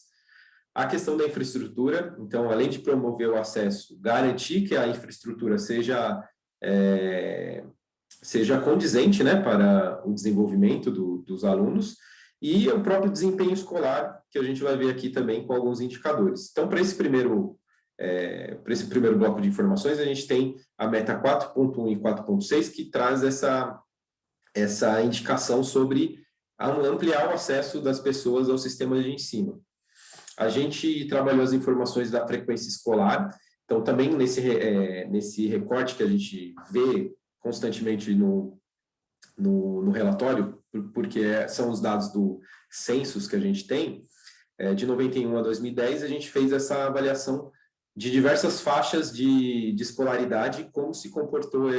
A questão da infraestrutura, então, além de promover o acesso, garantir que a infraestrutura seja condizente, né, para o desenvolvimento dos alunos, e o próprio desempenho escolar, que a gente vai ver aqui também com alguns indicadores. Então, para esse primeiro bloco de informações, a gente tem a meta 4.1 e 4.6, que traz essa indicação sobre ampliar o acesso das pessoas ao sistema de ensino. A gente trabalhou as informações da frequência escolar, então também nesse recorte que a gente vê constantemente no relatório, porque são os dados do census que a gente tem, de 91 a 2010, a gente fez essa avaliação de diversas faixas de escolaridade, como se comportou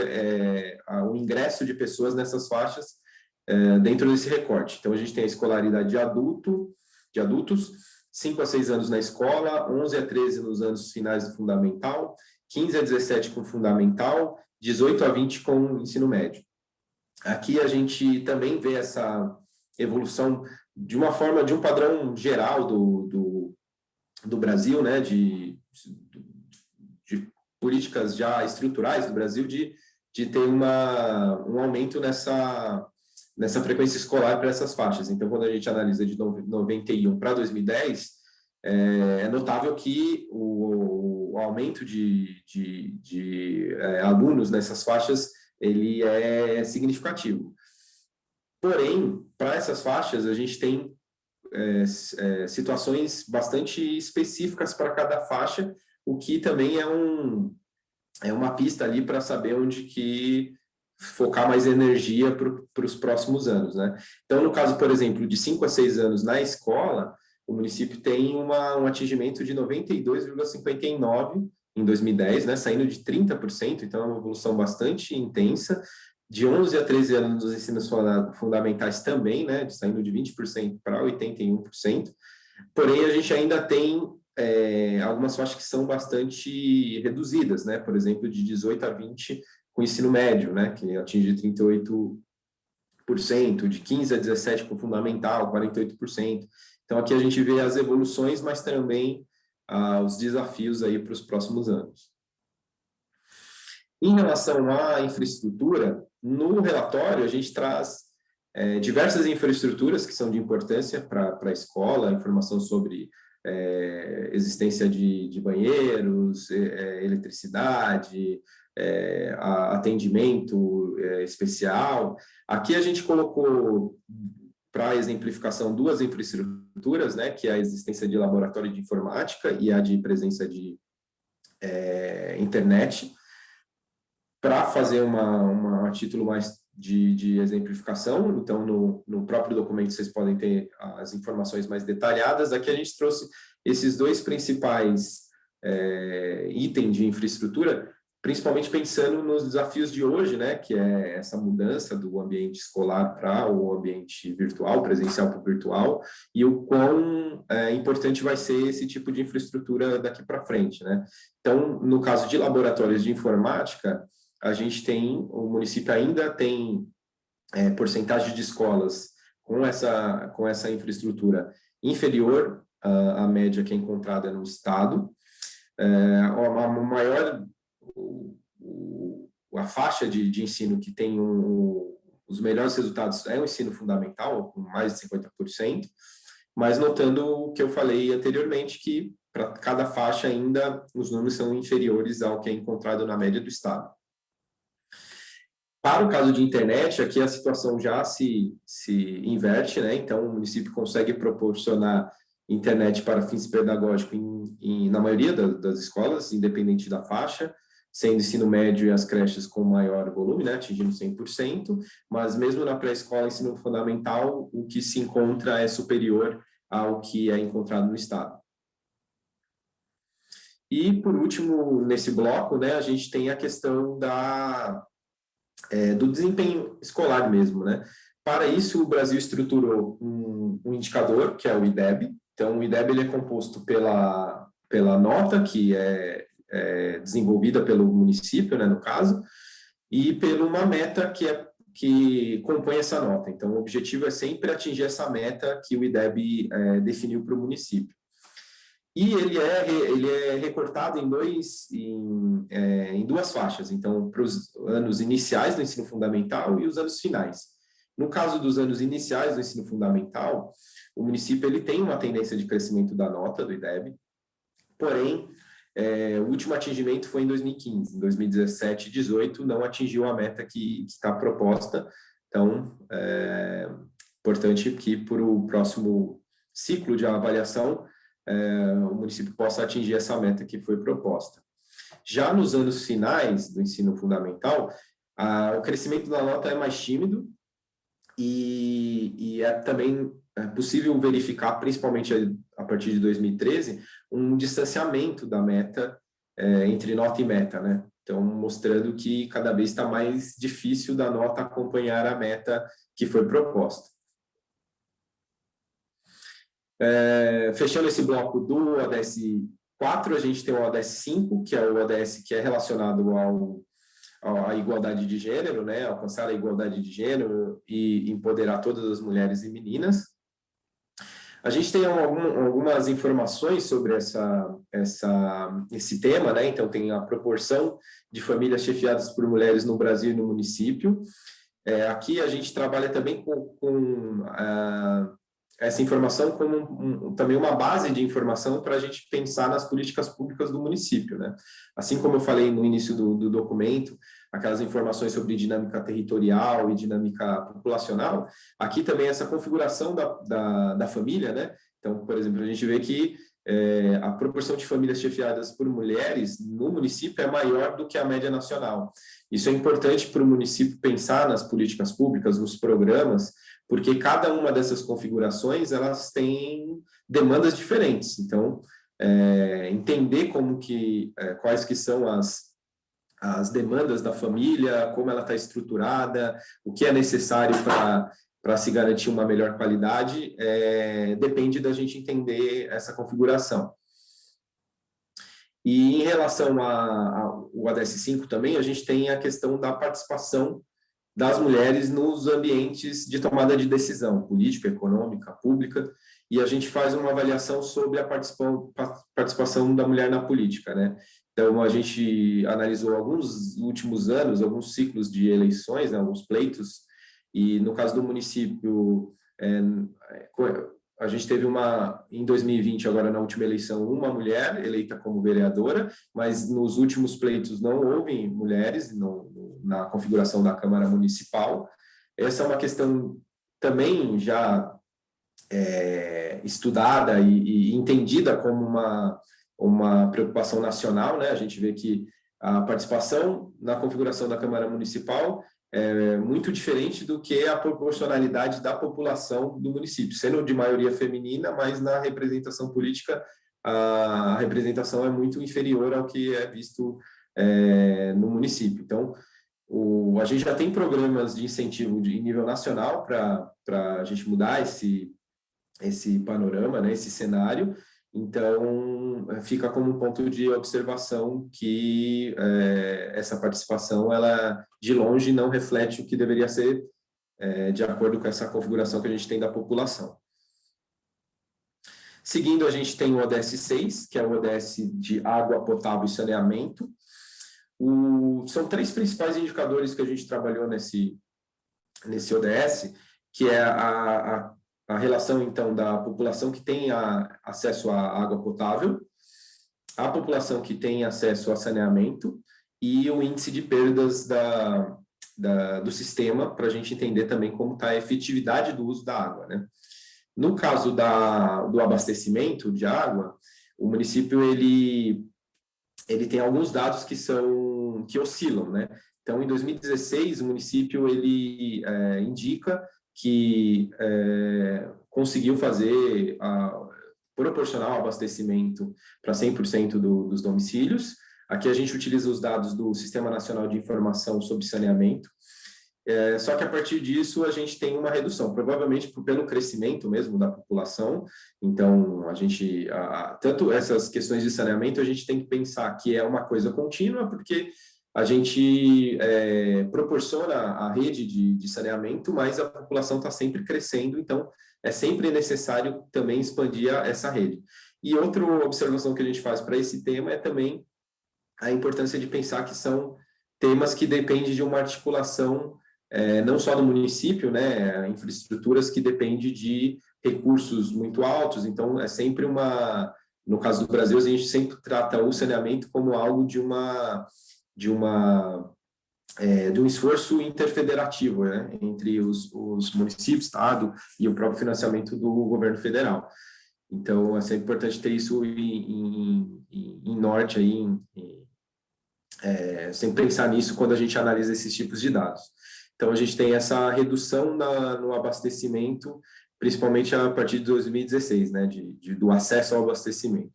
o ingresso de pessoas nessas faixas dentro desse recorte. Então, a gente tem a escolaridade de adultos, 5 a 6 anos na escola, 11 a 13 nos anos finais do fundamental, 15 a 17 com fundamental, 18 a 20 com ensino médio. Aqui a gente também vê essa evolução de um padrão geral do Brasil, né, de políticas já estruturais do Brasil, de ter um aumento nessa frequência escolar para essas faixas. Então, quando a gente analisa de 91 para 2010, é notável que o aumento de alunos nessas faixas ele é significativo. Porém, para essas faixas, a gente tem situações bastante específicas para cada faixa, o que também é uma pista ali para saber onde que focar mais energia para os próximos anos, né? Então, no caso, por exemplo, de 5 a 6 anos na escola, o município tem um atingimento de 92,59% em 2010, né, saindo de 30%, então é uma evolução bastante intensa. De 11 a 13 anos nos ensinos fundamentais também, né, saindo de 20% para 81%. Porém, a gente ainda tem algumas faixas que são bastante reduzidas, né, por exemplo, de 18 a 20 com ensino médio, né, que atinge 38%, de 15 a 17 com fundamental, 48%. Então, aqui a gente vê as evoluções, mas também os desafios aí para os próximos anos. Em relação à infraestrutura, no relatório a gente traz diversas infraestruturas que são de importância para a escola, informação sobre existência de banheiros, eletricidade, atendimento especial. Aqui a gente colocou, para exemplificação, duas infraestruturas, né, que é a existência de laboratório de informática e a de presença de internet, para fazer a título mais de exemplificação. Então, no próprio documento vocês podem ter as informações mais detalhadas. Aqui a gente trouxe esses dois principais itens de infraestrutura, principalmente pensando nos desafios de hoje, né, que é essa mudança do ambiente escolar para o ambiente virtual, presencial para o virtual, e o quão importante vai ser esse tipo de infraestrutura daqui para frente, né? Então, no caso de laboratórios de informática, o município ainda tem porcentagem de escolas com essa infraestrutura inferior à média que é encontrada no estado. A faixa de ensino que tem os melhores resultados é o ensino fundamental, com mais de 50%, mas notando o que eu falei anteriormente, que para cada faixa ainda os números são inferiores ao que é encontrado na média do estado. Para o caso de internet, aqui a situação já se inverte, né? Então, o município consegue proporcionar internet para fins pedagógicos na maioria das escolas, independente da faixa, sendo ensino médio e as creches com maior volume, né, atingindo 100%, mas mesmo na pré-escola e ensino fundamental, o que se encontra é superior ao que é encontrado no estado. E, por último, nesse bloco, né, a gente tem a questão do desempenho escolar mesmo, né? Para isso, o Brasil estruturou um indicador, que é o IDEB. Então, o IDEB ele é composto pela nota, que é desenvolvida pelo município, né, no caso, e por uma meta que compõe essa nota. Então, o objetivo é sempre atingir essa meta que o IDEB definiu para o município. E ele é recortado em duas faixas, então, para os anos iniciais do ensino fundamental e os anos finais. No caso dos anos iniciais do ensino fundamental, o município ele tem uma tendência de crescimento da nota do IDEB, porém, o último atingimento foi em 2015. Em 2017 e 2018 não atingiu a meta que está proposta, então, importante que para o próximo ciclo de avaliação, o município possa atingir essa meta que foi proposta. Já nos anos finais do ensino fundamental, o crescimento da nota é mais tímido e é também possível verificar, principalmente a partir de 2013, um distanciamento da meta entre nota e meta, né? Então, mostrando que cada vez está mais difícil da nota acompanhar a meta que foi proposta. Fechando esse bloco do ODS 4, a gente tem o ODS 5, que é o ODS que é relacionado à igualdade de gênero, né? Alcançar a igualdade de gênero e empoderar todas as mulheres e meninas. A gente tem algumas informações sobre esse tema, né? Então, tem a proporção de famílias chefiadas por mulheres no Brasil e no município. Aqui a gente trabalha também com essa informação como também uma base de informação para a gente pensar nas políticas públicas do município, né? Assim como eu falei no início do documento, aquelas informações sobre dinâmica territorial e dinâmica populacional, aqui também essa configuração da família, né? Então, por exemplo, a gente vê que a proporção de famílias chefiadas por mulheres no município é maior do que a média nacional. Isso é importante para o município pensar nas políticas públicas, nos programas, porque cada uma dessas configurações, elas têm demandas diferentes. Então, entender quais que são as demandas da família, como ela está estruturada, o que é necessário para se garantir uma melhor qualidade, depende da gente entender essa configuração. E em relação ao ODS 5 também, a gente tem a questão da participação das mulheres nos ambientes de tomada de decisão, política, econômica, pública, e a gente faz uma avaliação sobre a participação da mulher na política, né? Então, a gente analisou alguns últimos anos, alguns ciclos de eleições, né, alguns pleitos, e no caso do município, a gente teve em 2020, agora na última eleição, uma mulher eleita como vereadora, mas nos últimos pleitos não houve mulheres na configuração da Câmara Municipal. Essa é uma questão também já estudada e entendida como uma preocupação nacional, né? A gente vê que a participação na configuração da Câmara Municipal é muito diferente do que a proporcionalidade da população do município, sendo de maioria feminina, mas na representação política a representação é muito inferior ao que é visto no município. Então, a gente já tem programas de incentivo em nível nacional para a gente mudar esse panorama, né, esse cenário. Então, fica como um ponto de observação que essa participação, ela, de longe, não reflete o que deveria ser de acordo com essa configuração que a gente tem da população. Seguindo, a gente tem o ODS 6, que é o ODS de água potável e saneamento. São três principais indicadores que a gente trabalhou nesse ODS, que é a relação, então, da população que tem acesso à água potável, a população que tem acesso a saneamento e o índice de perdas do sistema, para a gente entender também como está a efetividade do uso da água, né? No caso do abastecimento de água, o município ele tem alguns dados que oscilam, né? Então, em 2016, o município ele indica que conseguiu proporcionar o abastecimento para 100% dos domicílios. Aqui a gente utiliza os dados do Sistema Nacional de Informação sobre Saneamento, só que a partir disso a gente tem uma redução, provavelmente pelo crescimento mesmo da população. Então, tanto essas questões de saneamento, a gente tem que pensar que é uma coisa contínua, porque a gente proporciona a rede de saneamento, mas a população está sempre crescendo, então é sempre necessário também expandir essa rede. E outra observação que a gente faz para esse tema é também a importância de pensar que são temas que dependem de uma articulação não só do município, né, infraestruturas que dependem de recursos muito altos, então é sempre no caso do Brasil, a gente sempre trata o saneamento como algo de um esforço interfederativo, né, entre os municípios, Estado e o próprio financiamento do governo federal. Então, é sempre importante ter isso em norte, aí, sempre pensar nisso quando a gente analisa esses tipos de dados. Então, a gente tem essa redução no abastecimento, principalmente a partir de 2016, né, do acesso ao abastecimento.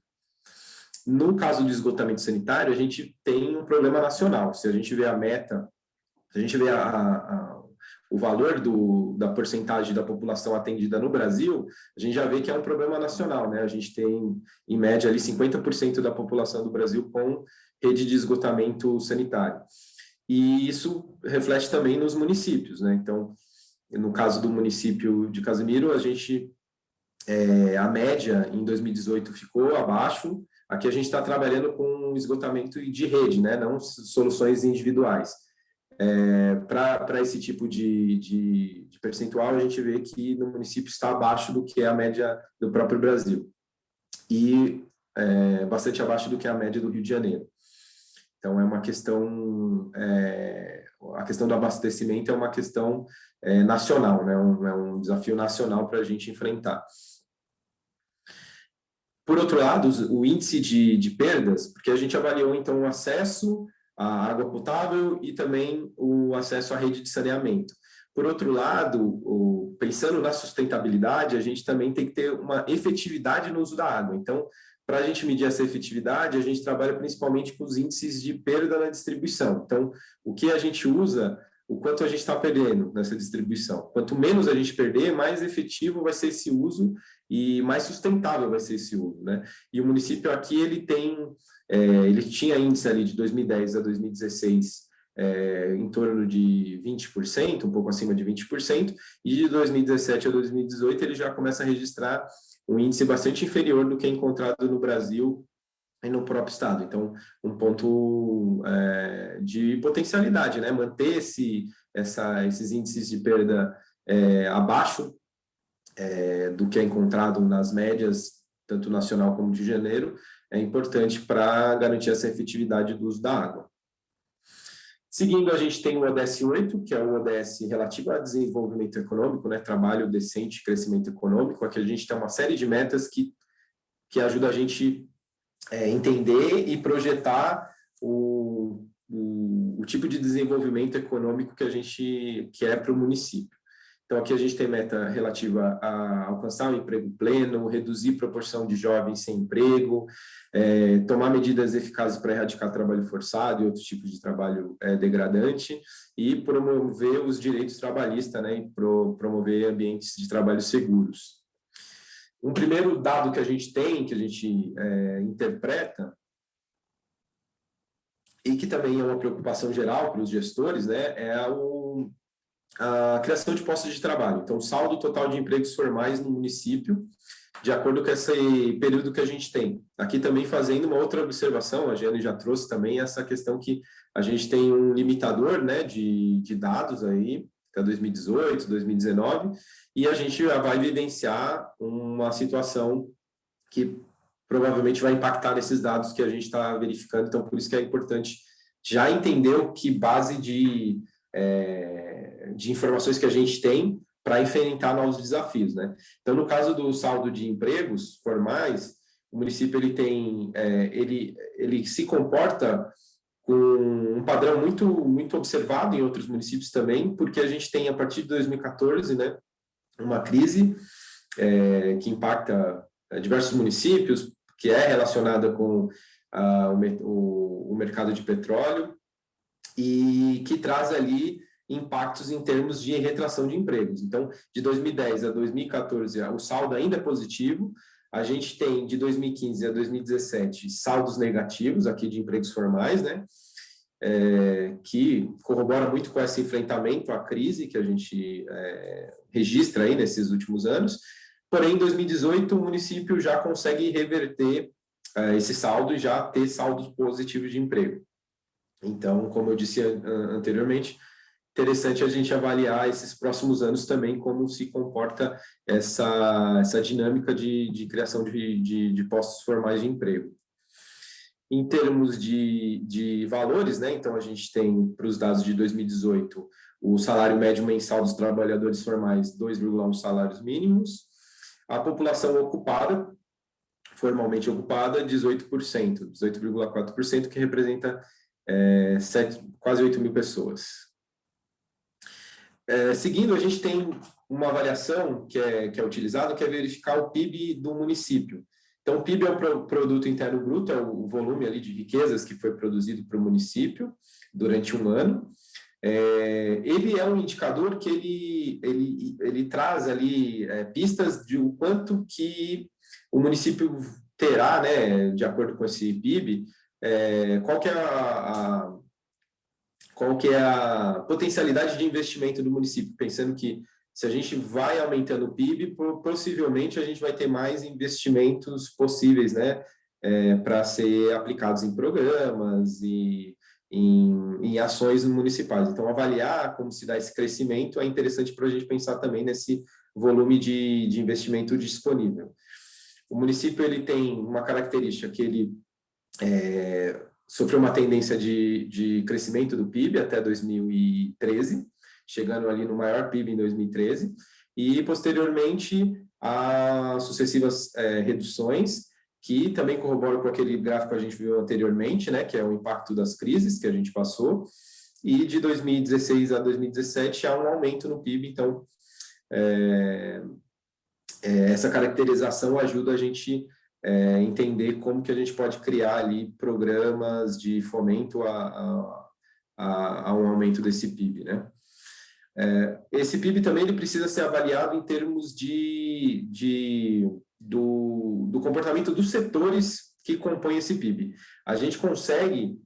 No caso do esgotamento sanitário, a gente tem um problema nacional. Se a gente vê a meta, se a gente vê o valor da porcentagem da população atendida no Brasil, a gente já vê que é um problema nacional, né? A gente tem, em média, ali 50% da população do Brasil com rede de esgotamento sanitário. E isso reflete também nos municípios, né? Então, no caso do município de Casimiro, a média em 2018 ficou abaixo. Aqui a gente está trabalhando com esgotamento de rede, né? Não soluções individuais. Para esse tipo de percentual, a gente vê que no município está abaixo do que é a média do próprio Brasil e bastante abaixo do que é a média do Rio de Janeiro. Então, é uma questão, a questão do abastecimento é uma questão nacional, né? É um desafio nacional para a gente enfrentar. Por outro lado, o índice de perdas, porque a gente avaliou, então, o acesso à água potável e também o acesso à rede de saneamento. Por outro lado, pensando na sustentabilidade, a gente também tem que ter uma efetividade no uso da água. Então, para a gente medir essa efetividade, a gente trabalha principalmente com os índices de perda na distribuição. Então, o que a gente usa, o quanto a gente está perdendo nessa distribuição. Quanto menos a gente perder, mais efetivo vai ser esse uso e mais sustentável vai ser esse uso, né? E o município aqui, ele tinha índice ali de 2010 a 2016 em torno de 20%, um pouco acima de 20%, e de 2017 a 2018 ele já começa a registrar um índice bastante inferior do que é encontrado no Brasil e no próprio estado. Então, um ponto de potencialidade, né? Manter esses índices de perda abaixo do que é encontrado nas médias, tanto nacional como de janeiro, é importante para garantir essa efetividade do uso da água. Seguindo, a gente tem o ODS 8, que é o ODS relativo a desenvolvimento econômico, né? Trabalho decente, crescimento econômico. Aqui a gente tem uma série de metas que ajuda a gente entender e projetar o tipo de desenvolvimento econômico que a gente quer para o município. Então, aqui a gente tem meta relativa a alcançar o emprego pleno, reduzir a proporção de jovens sem emprego, tomar medidas eficazes para erradicar trabalho forçado e outros tipos de trabalho degradante e promover os direitos trabalhistas, né, e promover ambientes de trabalho seguros. Um primeiro dado que a gente tem, que a gente interpreta, e que também é uma preocupação geral para os gestores, né, é a criação de postos de trabalho. Então, o saldo total de empregos formais no município, de acordo com esse período que a gente tem. Aqui também fazendo uma outra observação, a Jane já trouxe também essa questão que a gente tem um limitador, né, de dados aí, até 2018, 2019, e a gente vai vivenciar uma situação que provavelmente vai impactar nesses dados que a gente está verificando. Então, por isso que é importante já entender o que base de informações que a gente tem para enfrentar novos desafios, né? Então, no caso do saldo de empregos formais, o município ele se comporta com um padrão muito observado em outros municípios também, porque a gente tem, a partir de 2014, né, uma crise que impacta diversos municípios, que é relacionada com o mercado de petróleo e que traz ali impactos em termos de retração de empregos. Então, de 2010 a 2014, o saldo ainda é positivo. A gente tem, de 2015 a 2017, saldos negativos aqui de empregos formais, né? Que corrobora muito com esse enfrentamento à crise que a gente registra aí nesses últimos anos. Porém, em 2018, o município já consegue reverter esse saldo e já ter saldos positivos de emprego. Então, como eu disse anteriormente, interessante a gente avaliar esses próximos anos também, como se comporta essa dinâmica de criação de postos formais de emprego. Em termos de valores, né, então a gente tem, para os dados de 2018, o salário médio mensal dos trabalhadores formais, 2,1 salários mínimos. A população ocupada, formalmente ocupada, 18,4%, que representa quase 8 mil pessoas. Seguindo, a gente tem uma avaliação que é utilizada, que é verificar o PIB do município. Então, o PIB é o Produto Interno Bruto, é o volume ali de riquezas que foi produzido para o município durante um ano. Ele é um indicador que ele traz ali pistas de o quanto que o município terá, né, de acordo com esse PIB, qual que é a potencialidade de investimento do município, pensando que se a gente vai aumentando o PIB, possivelmente a gente vai ter mais investimentos possíveis, né, para ser aplicados em programas e em ações municipais. Então, avaliar como se dá esse crescimento é interessante para a gente pensar também nesse volume de investimento disponível. O município ele tem uma característica que ele sofreu uma tendência de crescimento do PIB até 2013, chegando ali no maior PIB em 2013, e posteriormente a sucessivas reduções, que também corroboram com aquele gráfico que a gente viu anteriormente, né, que é o impacto das crises que a gente passou, e de 2016 a 2017 há um aumento no PIB, então essa caracterização ajuda a gente entender como que a gente pode criar ali programas de fomento a um aumento desse PIB, né? Esse PIB também ele precisa ser avaliado em termos do comportamento dos setores que compõem esse PIB. A gente consegue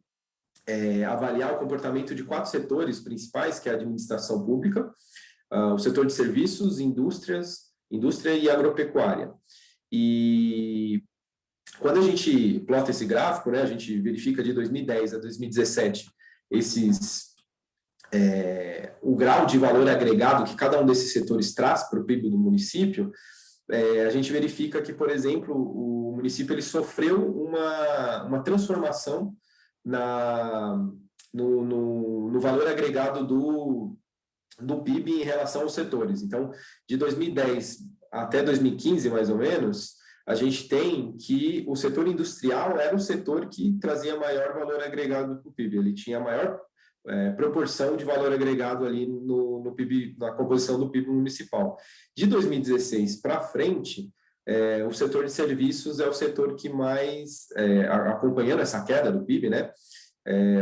avaliar o comportamento de 4 setores principais, que é a administração pública, o setor de serviços, indústria e agropecuária. E quando a gente plota esse gráfico, né, a gente verifica de 2010 a 2017 o grau de valor agregado que cada um desses setores traz para o PIB do município, a gente verifica que, por exemplo, o município ele sofreu uma transformação no valor agregado do PIB em relação aos setores. Então, de 2010 até 2015, mais ou menos, a gente tem que o setor industrial era o setor que trazia maior valor agregado para o PIB, ele tinha a maior proporção de valor agregado ali no PIB, na composição do PIB municipal. De 2016 para frente, o setor de serviços é o setor que mais, acompanhando essa queda do PIB, né,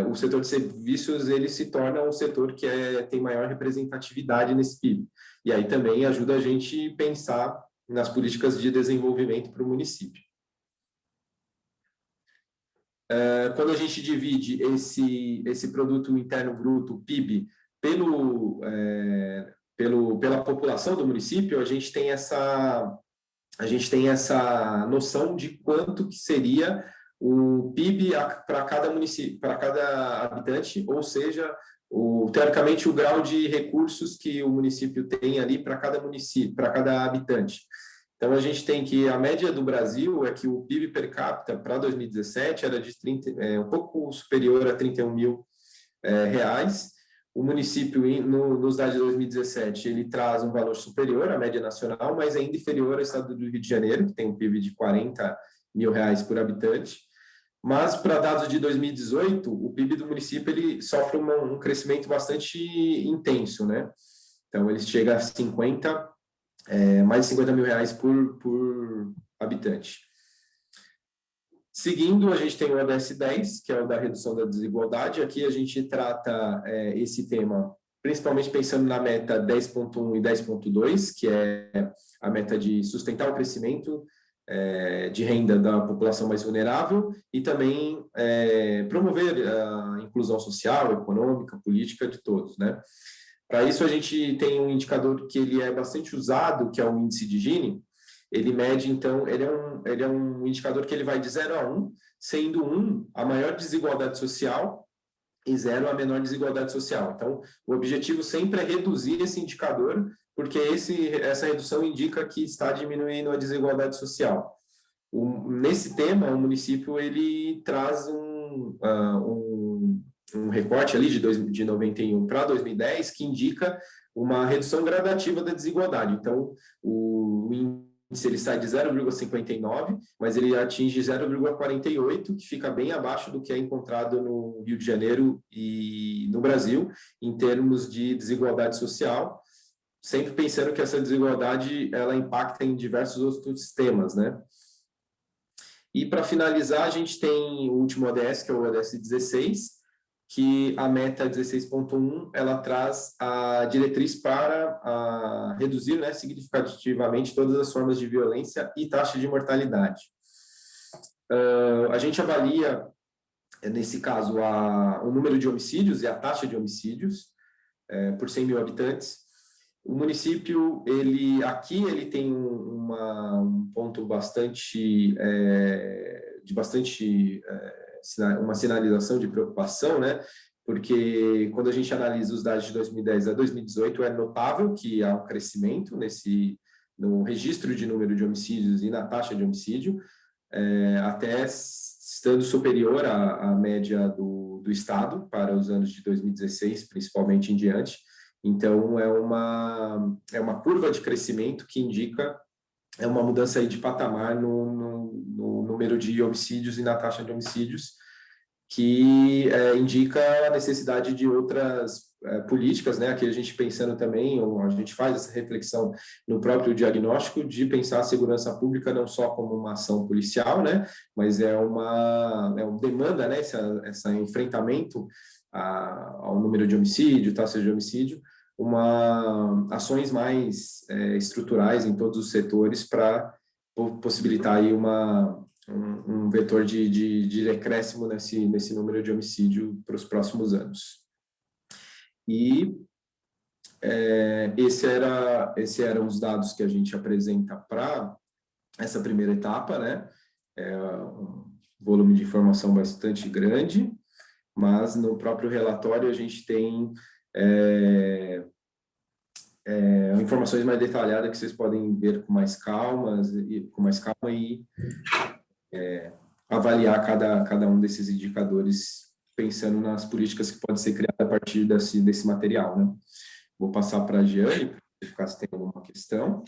o setor de serviços ele se torna um setor que tem maior representatividade nesse PIB. E aí também ajuda a gente pensar nas políticas de desenvolvimento para o município. Quando a gente divide esse produto interno bruto, PIB, pela população do município, a gente tem essa noção de quanto que seria o PIB para cada município, para cada habitante, ou seja, teoricamente o grau de recursos que o município tem ali para cada município, para cada habitante. Então, a gente tem que a média do Brasil é que o PIB per capita para 2017 era de um pouco superior a 31 mil reais. O município, nos dados de 2017, ele traz um valor superior à média nacional, mas ainda inferior ao estado do Rio de Janeiro, que tem um PIB de 40 mil reais por habitante. Mas, para dados de 2018, o PIB do município ele sofre um crescimento bastante intenso, né? Então, ele chega a mais de 50 mil reais por habitante. Seguindo, a gente tem o ODS 10, que é o da redução da desigualdade. Aqui a gente trata esse tema principalmente pensando na meta 10.1 e 10.2, que é a meta de sustentar o crescimento de renda da população mais vulnerável e também promover a inclusão social, econômica, política de todos, né? Para isso, a gente tem um indicador que ele é bastante usado, que é o índice de Gini, ele mede, então, ele é um indicador que ele vai de 0 a 1, sendo 1 a maior desigualdade social e 0 a menor desigualdade social. Então, o objetivo sempre é reduzir esse indicador, porque essa redução indica que está diminuindo a desigualdade social. Nesse tema, o município ele traz um recorte ali de 91 para 2010 que indica uma redução gradativa da desigualdade. Então, o índice ele sai de 0,59, mas ele atinge 0,48, que fica bem abaixo do que é encontrado no Rio de Janeiro e no Brasil, em termos de desigualdade social, sempre pensando que essa desigualdade ela impacta em diversos outros temas, né? E para finalizar, a gente tem o último ODS, que é o ODS 16, que a meta 16.1, ela traz a diretriz para reduzir, né, significativamente todas as formas de violência e taxa de mortalidade. A gente avalia, nesse caso, o número de homicídios e a taxa de homicídios por 100 mil habitantes. O município, ele tem um ponto bastante, uma sinalização de preocupação, né? Porque quando a gente analisa os dados de 2010 a 2018, é notável que há um crescimento no registro de número de homicídios e na taxa de homicídio, até estando superior à média do Estado para os anos de 2016, principalmente em diante. Então, é uma curva de crescimento que indica uma mudança aí de patamar no número de homicídios e na taxa de homicídios, que indica a necessidade de outras políticas, né? Aqui a gente pensando também, ou a gente faz essa reflexão no próprio diagnóstico de pensar a segurança pública não só como uma ação policial, né? Mas é uma demanda, né? Esse enfrentamento ao número de homicídio, taxa de homicídio, ações mais estruturais em todos os setores para possibilitar aí um vetor de decréscimo nesse número de homicídio para os próximos anos. E esses eram os dados que a gente apresenta para essa primeira etapa, né? Um volume de informação bastante grande, mas no próprio relatório a gente tem informações mais detalhadas que vocês podem ver com mais calma e avaliar cada um desses indicadores pensando nas políticas que podem ser criadas a partir desse material, né? Vou passar para a Giane, para verificar se tem alguma questão.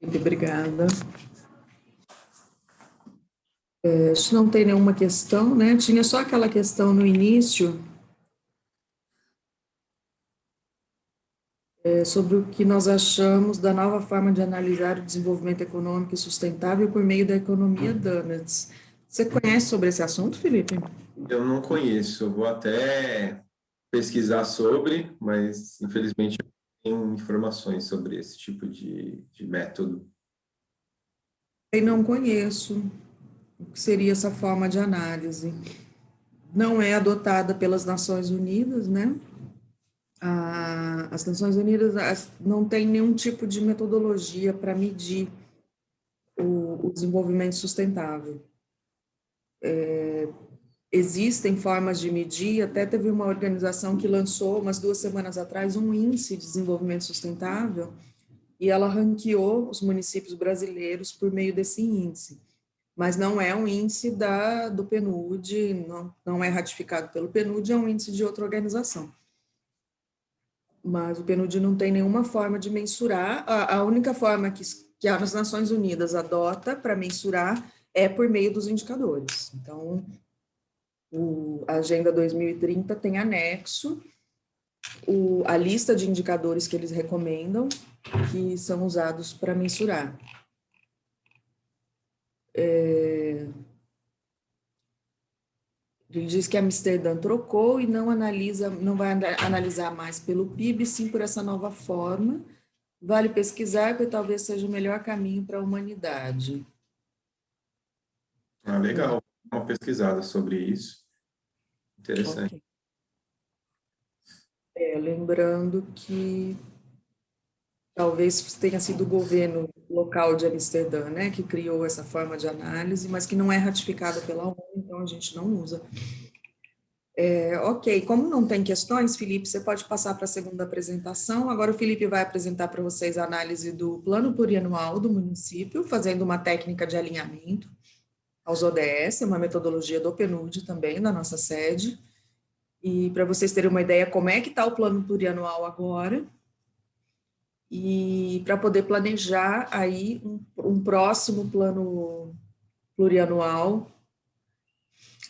Muito obrigada. Se não tem nenhuma questão, né? Tinha só aquela questão no início, sobre o que nós achamos da nova forma de analisar o desenvolvimento econômico e sustentável por meio da economia Donuts. Você conhece sobre esse assunto, Felipe? Eu não conheço, eu vou até pesquisar sobre, mas infelizmente eu não tenho informações sobre esse tipo de método. Eu não conheço o que seria essa forma de análise. Não é adotada pelas Nações Unidas, né? As Nações Unidas não têm nenhum tipo de metodologia para medir o desenvolvimento sustentável. Existem formas de medir, até teve uma organização que lançou, umas 2 semanas atrás, um índice de desenvolvimento sustentável, e ela ranqueou os municípios brasileiros por meio desse índice. Mas não é um índice do PNUD, não é ratificado pelo PNUD, é um índice de outra organização. Mas o PNUD não tem nenhuma forma de mensurar, a única forma que as Nações Unidas adota para mensurar é por meio dos indicadores. Então, a Agenda 2030 tem anexo a lista de indicadores que eles recomendam, que são usados para mensurar. Ele diz que Amsterdã trocou e não vai analisar mais pelo PIB, sim por essa nova forma. Vale pesquisar, porque talvez seja o melhor caminho para a humanidade. Legal, uma pesquisada sobre isso. Interessante. Okay. Lembrando que Talvez tenha sido o governo local de Amsterdã, né, que criou essa forma de análise, mas que não é ratificada pela ONU, então a gente não usa. Ok, como não tem questões, Felipe, você pode passar para a segunda apresentação. Agora o Felipe vai apresentar para vocês a análise do plano plurianual do município, fazendo uma técnica de alinhamento aos ODS, uma metodologia do PNUD também, da nossa sede. E para vocês terem uma ideia como é que está o plano plurianual agora, e para poder planejar aí um próximo plano plurianual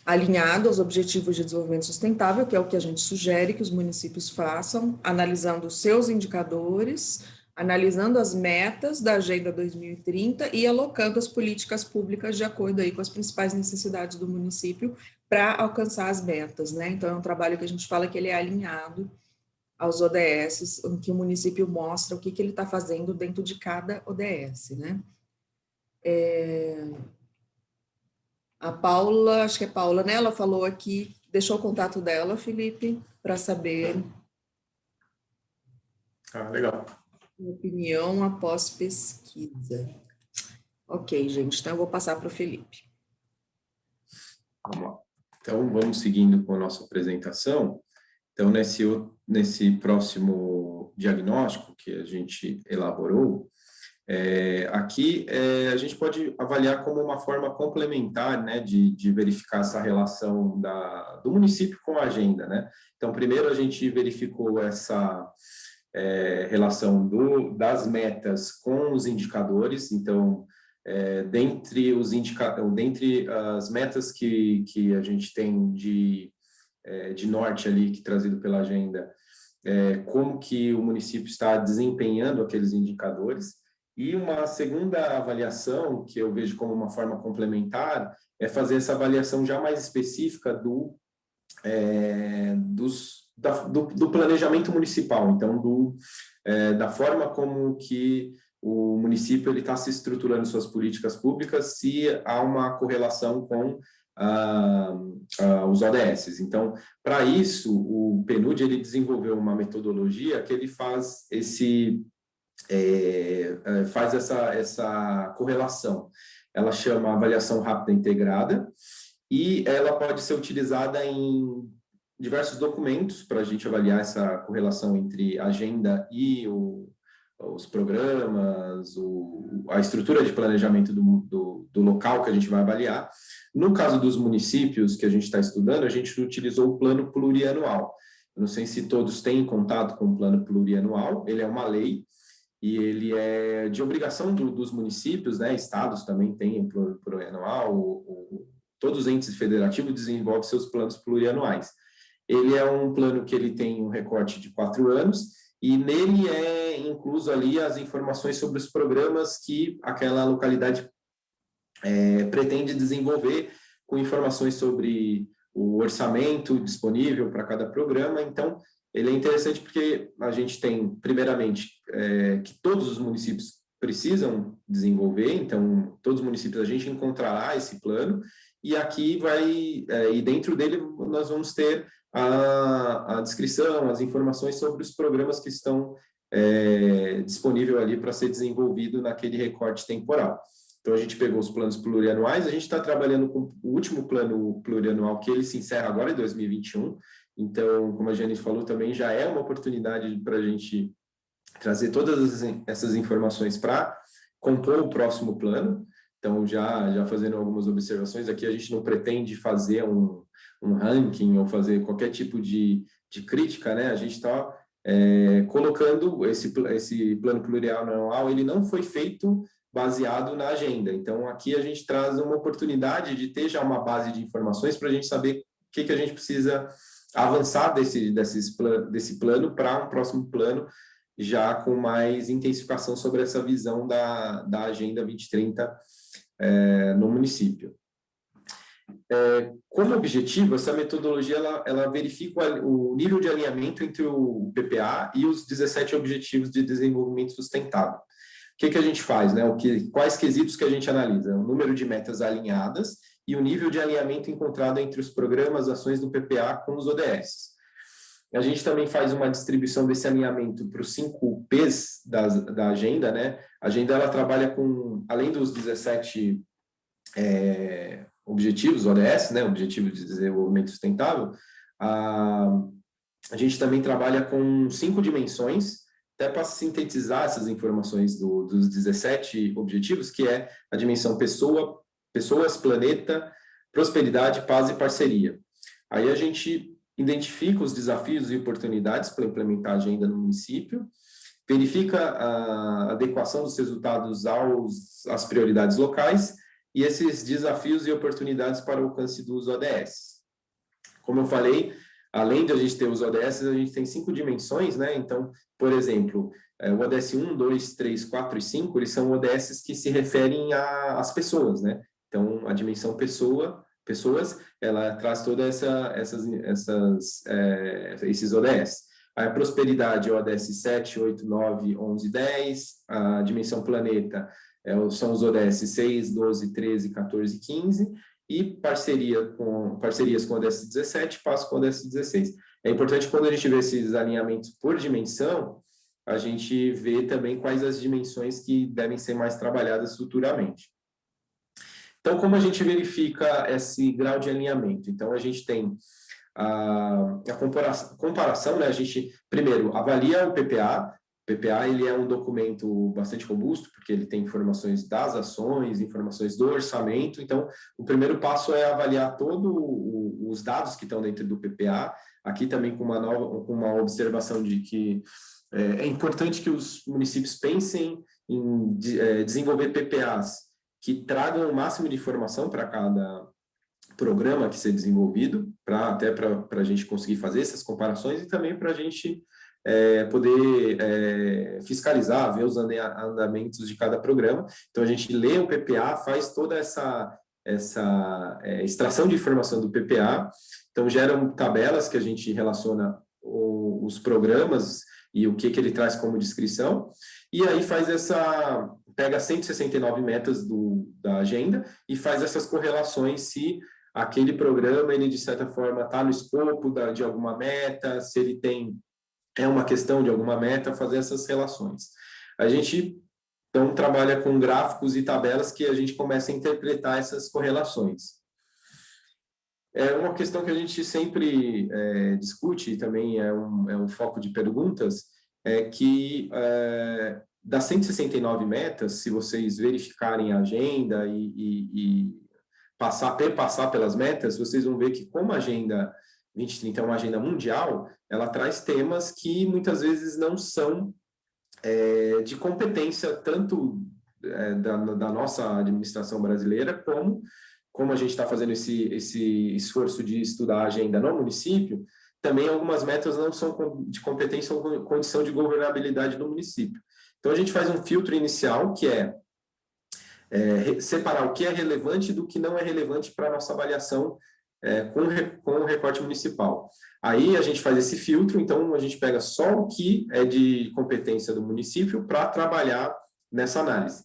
alinhado aos Objetivos de Desenvolvimento Sustentável, que é o que a gente sugere que os municípios façam, analisando os seus indicadores, analisando as metas da Agenda 2030 e alocando as políticas públicas de acordo aí com as principais necessidades do município para alcançar as metas, né? Então, é um trabalho que a gente fala que ele é alinhado aos ODS, em que o município mostra o que ele está fazendo dentro de cada ODS, né? A Paula, acho que é Paula, né? Ela falou aqui, deixou o contato dela, Felipe, para saber Legal. opinião após pesquisa. Ok, gente, então eu vou passar para o Felipe. Vamos lá. Então, vamos seguindo com a nossa apresentação. Então, nesse próximo diagnóstico que a gente elaborou, aqui a gente pode avaliar como uma forma complementar, né, de verificar essa relação do município com a agenda, né? Então, primeiro a gente verificou essa relação das metas com os indicadores. Então, dentre as metas que a gente tem de norte ali, que trazido pela agenda, como que o município está desempenhando aqueles indicadores. E uma segunda avaliação, que eu vejo como uma forma complementar, é fazer essa avaliação já mais específica do planejamento municipal, então da forma como que o município está se estruturando suas políticas públicas, se há uma correlação com os ODS. Então, para isso, o PNUD ele desenvolveu uma metodologia que ele faz essa correlação. Ela chama avaliação rápida integrada e ela pode ser utilizada em diversos documentos para a gente avaliar essa correlação entre a agenda e os programas, a estrutura de planejamento do local que a gente vai avaliar. No caso dos municípios que a gente está estudando, a gente utilizou o plano plurianual. Eu não sei se todos têm contato com o plano plurianual, ele é uma lei, e ele é de obrigação dos municípios, né? Estados também têm o plano plurianual, todos os entes federativos desenvolvem seus planos plurianuais. Ele é um plano que ele tem um recorte de 4 anos, e nele é incluso ali as informações sobre os programas que aquela localidade pretende desenvolver, com informações sobre o orçamento disponível para cada programa. Então, ele é interessante porque a gente tem, primeiramente, que todos os municípios precisam desenvolver, então, todos os municípios a gente encontrará esse plano, e aqui e dentro dele nós vamos ter a descrição, as informações sobre os programas que estão disponíveis ali para ser desenvolvido naquele recorte temporal. Então, a gente pegou os planos plurianuais, a gente está trabalhando com o último plano plurianual, que ele se encerra agora em 2021, então, como a Jane falou, também já é uma oportunidade para a gente trazer todas essas informações para compor o próximo plano. Então, já fazendo algumas observações, aqui a gente não pretende fazer um ranking ou fazer qualquer tipo de crítica, né? A gente está colocando esse plano plurianual, ele não foi feito baseado na agenda. Então, aqui a gente traz uma oportunidade de ter já uma base de informações para a gente saber o que a gente precisa avançar desse plano para um próximo plano, já com mais intensificação sobre essa visão da Agenda 2030 no município. Como objetivo, essa metodologia ela verifica o nível de alinhamento entre o PPA e os 17 Objetivos de Desenvolvimento Sustentável. O que a gente faz, né? Quais quesitos que a gente analisa? O número de metas alinhadas e o nível de alinhamento encontrado entre os programas, ações do PPA com os ODS. A gente também faz uma distribuição desse alinhamento para os 5 P's da agenda, né? A agenda, ela trabalha com, além dos 17 objetivos, ODS, né? Objetivo de Desenvolvimento Sustentável, a gente também trabalha com 5 dimensões, até para sintetizar essas informações dos 17 objetivos, que é a dimensão pessoas, planeta, prosperidade, paz e parceria. Aí a gente identifica os desafios e oportunidades para implementar a agenda no município, verifica a adequação dos resultados às prioridades locais e esses desafios e oportunidades para o alcance dos ODS. Como eu falei, além de a gente ter os ODS, a gente tem 5 dimensões, né? Então, por exemplo, o ODS 1, 2, 3, 4 e 5, eles são ODS que se referem às pessoas, né? Então, a dimensão pessoas, ela traz todas esses ODS. A prosperidade é o ODS 7, 8, 9, 11, 10. A dimensão planeta são os ODS 6, 12, 13, 14 e 15. E parcerias com o ODS 17, passo com o ODS 16. É importante, quando a gente vê esses alinhamentos por dimensão, a gente vê também quais as dimensões que devem ser mais trabalhadas futuramente. Então, como a gente verifica esse grau de alinhamento? Então, a gente tem a comparação, né? A gente, primeiro, avalia o PPA. O PPA, ele é um documento bastante robusto, porque ele tem informações das ações, informações do orçamento. Então, o primeiro passo é avaliar todos os dados que estão dentro do PPA. Aqui também com uma observação de que é importante que os municípios pensem em desenvolver PPAs que tragam o máximo de informação para cada programa que ser desenvolvido, até para a gente conseguir fazer essas comparações e também para a gente poder fiscalizar, ver os andamentos de cada programa. Então, a gente lê o PPA, faz toda essa extração de informação do PPA, então geram tabelas que a gente relaciona os programas e o que ele traz como descrição, e aí pega 169 metas da agenda e faz essas correlações se aquele programa, ele de certa forma está no escopo de alguma meta, se ele é uma questão de alguma meta, fazer essas relações. A gente, então, trabalha com gráficos e tabelas que a gente começa a interpretar essas correlações. Uma questão que a gente sempre discute, e também é um foco de perguntas, é que das 169 metas, se vocês verificarem a agenda e passar pelas metas, vocês vão ver que como a Agenda 2030 é uma agenda mundial, ela traz temas que muitas vezes não são de competência tanto da nossa administração brasileira, como a gente está fazendo esse esforço de estudar a agenda no município, também algumas metas não são de competência ou condição de governabilidade do município. Então, a gente faz um filtro inicial, que é separar o que é relevante do que não é relevante para a nossa avaliação com o recorte municipal. Aí a gente faz esse filtro, então a gente pega só o que é de competência do município para trabalhar nessa análise.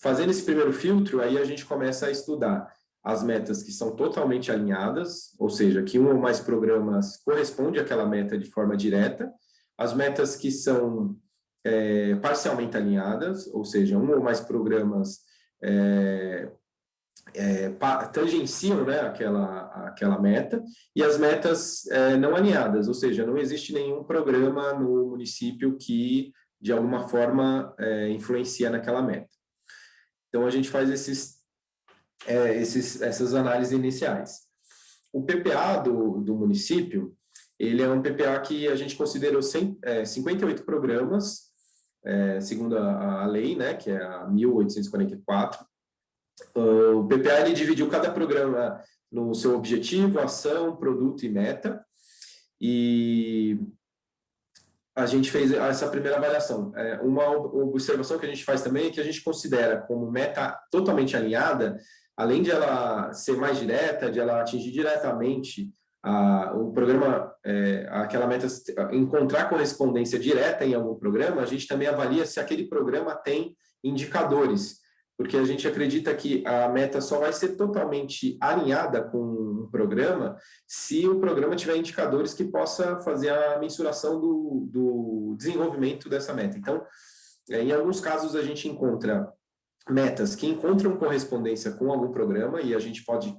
Fazendo esse primeiro filtro, aí a gente começa a estudar as metas que são totalmente alinhadas, ou seja, que um ou mais programas corresponde àquela meta de forma direta, as metas que são parcialmente alinhadas, ou seja, um ou mais programas tangenciam, né, aquela meta, e as metas não alinhadas, ou seja, não existe nenhum programa no município que, de alguma forma, influencia naquela meta. Então, a gente faz essas análises iniciais. O PPA do município, ele é um PPA que a gente considerou 58 programas, segundo a lei, né, que é a 1844. O PPA, ele dividiu cada programa no seu objetivo, ação, produto e meta, e a gente fez essa primeira avaliação. Uma observação que a gente faz também é que a gente considera como meta totalmente alinhada, além de ela ser mais direta, de ela atingir diretamente o programa, aquela meta, encontrar correspondência direta em algum programa, a gente também avalia se aquele programa tem indicadores porque a gente acredita que a meta só vai ser totalmente alinhada com um programa se o programa tiver indicadores que possa fazer a mensuração do desenvolvimento dessa meta. Então, em alguns casos, a gente encontra metas que encontram correspondência com algum programa, e a gente pode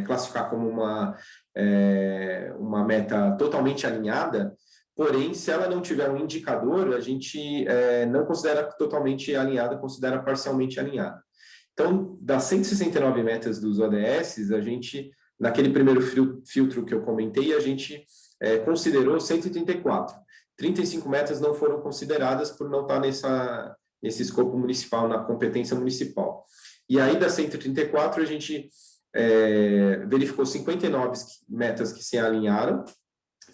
classificar como uma meta totalmente alinhada. Porém, se ela não tiver um indicador, a gente não considera totalmente alinhada, considera parcialmente alinhada. Então, das 169 metas dos ODS, a gente, naquele primeiro filtro que eu comentei, a gente considerou 134. 35 metas não foram consideradas por não estar nesse escopo municipal, na competência municipal. E aí, das 134, a gente verificou 59 metas que se alinharam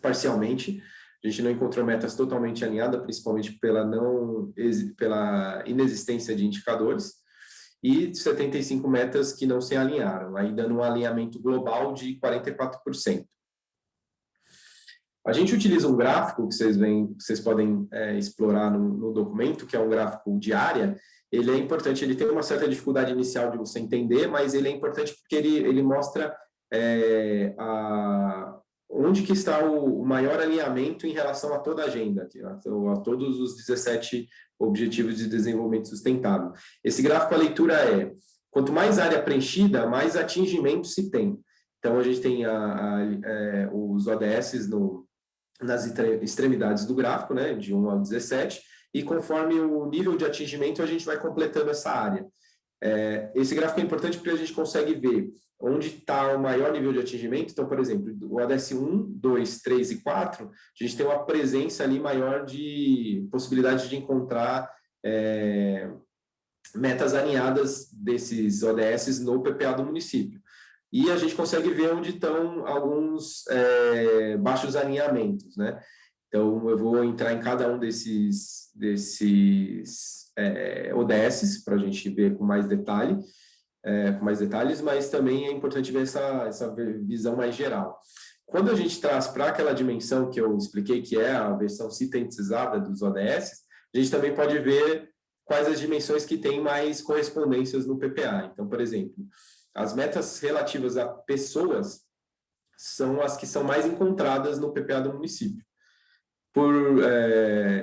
parcialmente. A gente não encontrou metas totalmente alinhadas, principalmente pela inexistência de indicadores, e 75 metas que não se alinharam, ainda num alinhamento global de 44%. A gente utiliza um gráfico que vocês podem explorar no documento, que é um gráfico de área. Ele é importante, ele tem uma certa dificuldade inicial de você entender, mas ele é importante porque ele mostra onde que está o maior alinhamento em relação a toda a agenda, a todos os 17 Objetivos de Desenvolvimento Sustentável. Esse gráfico, a leitura quanto mais área preenchida, mais atingimento se tem. Então, a gente tem os ODS nas extremidades do gráfico, né, de 1 ao 17, e conforme o nível de atingimento, a gente vai completando essa área. Esse gráfico é importante porque a gente consegue ver onde está o maior nível de atingimento. Então, por exemplo, o ODS 1, 2, 3 e 4, a gente tem uma presença ali maior de possibilidade de encontrar metas alinhadas desses ODS no PPA do município. E a gente consegue ver onde estão alguns baixos alinhamentos, né? Então, eu vou entrar em cada um desses ODS para a gente ver com mais detalhes, mas também é importante ver essa visão mais geral. Quando a gente traz para aquela dimensão que eu expliquei, que é a versão sintetizada dos ODS, a gente também pode ver quais as dimensões que têm mais correspondências no PPA. Então, por exemplo, as metas relativas a pessoas são as que são mais encontradas no PPA do município.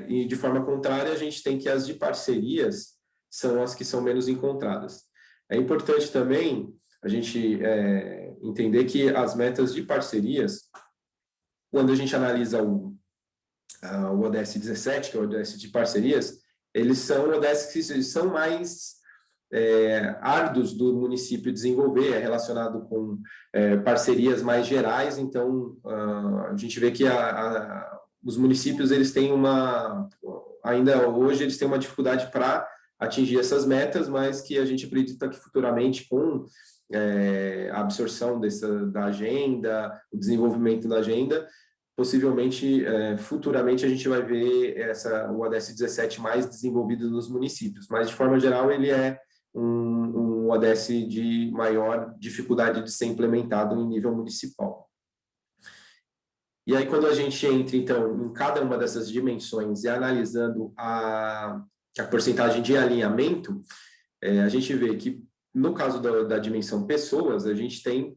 E de forma contrária, a gente tem que as de parcerias são as que são menos encontradas. É importante também a gente entender que as metas de parcerias, quando a gente analisa o ODS 17, que é o ODS de parcerias, eles são ODS que são mais árduos do município desenvolver, relacionado com parcerias mais gerais. Então, a gente vê que os municípios, eles têm ainda hoje, eles têm uma dificuldade para atingir essas metas, mas que a gente acredita que futuramente, com a absorção da agenda, o desenvolvimento da agenda, possivelmente, futuramente, a gente vai ver o ODS 17 mais desenvolvido nos municípios. Mas, de forma geral, ele é um ODS de maior dificuldade de ser implementado em nível municipal. E aí, quando a gente entra, então, em cada uma dessas dimensões e analisando a porcentagem de alinhamento, a gente vê que, no caso da dimensão pessoas, a gente tem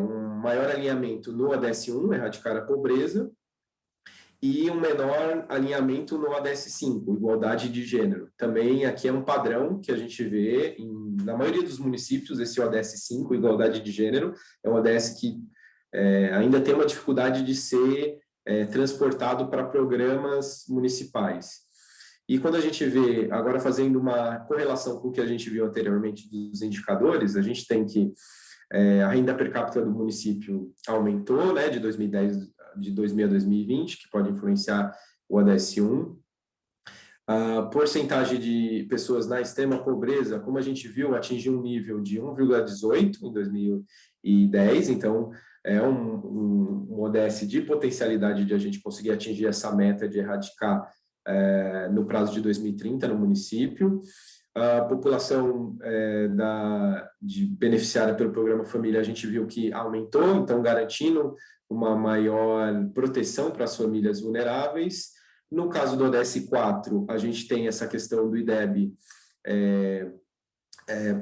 um maior alinhamento no ODS 1, erradicar a pobreza, e um menor alinhamento no ODS 5, igualdade de gênero. Também aqui é um padrão que a gente vê na maioria dos municípios. Esse ODS 5, igualdade de gênero, é um ODS que ainda tem uma dificuldade de ser transportado para programas municipais. E quando a gente vê, agora fazendo uma correlação com o que a gente viu anteriormente dos indicadores, a gente tem que a renda per capita do município aumentou, né, de 2000 a 2020, que pode influenciar o ODS 1. A porcentagem de pessoas na extrema pobreza, como a gente viu, atingiu um nível de 1,18 em 2010, então é um ODS de potencialidade de a gente conseguir atingir essa meta de erradicar no prazo de 2030 no município. A população de beneficiária pelo programa Família, a gente viu que aumentou, então garantindo uma maior proteção para as famílias vulneráveis. No caso do ODS 4, a gente tem essa questão do IDEB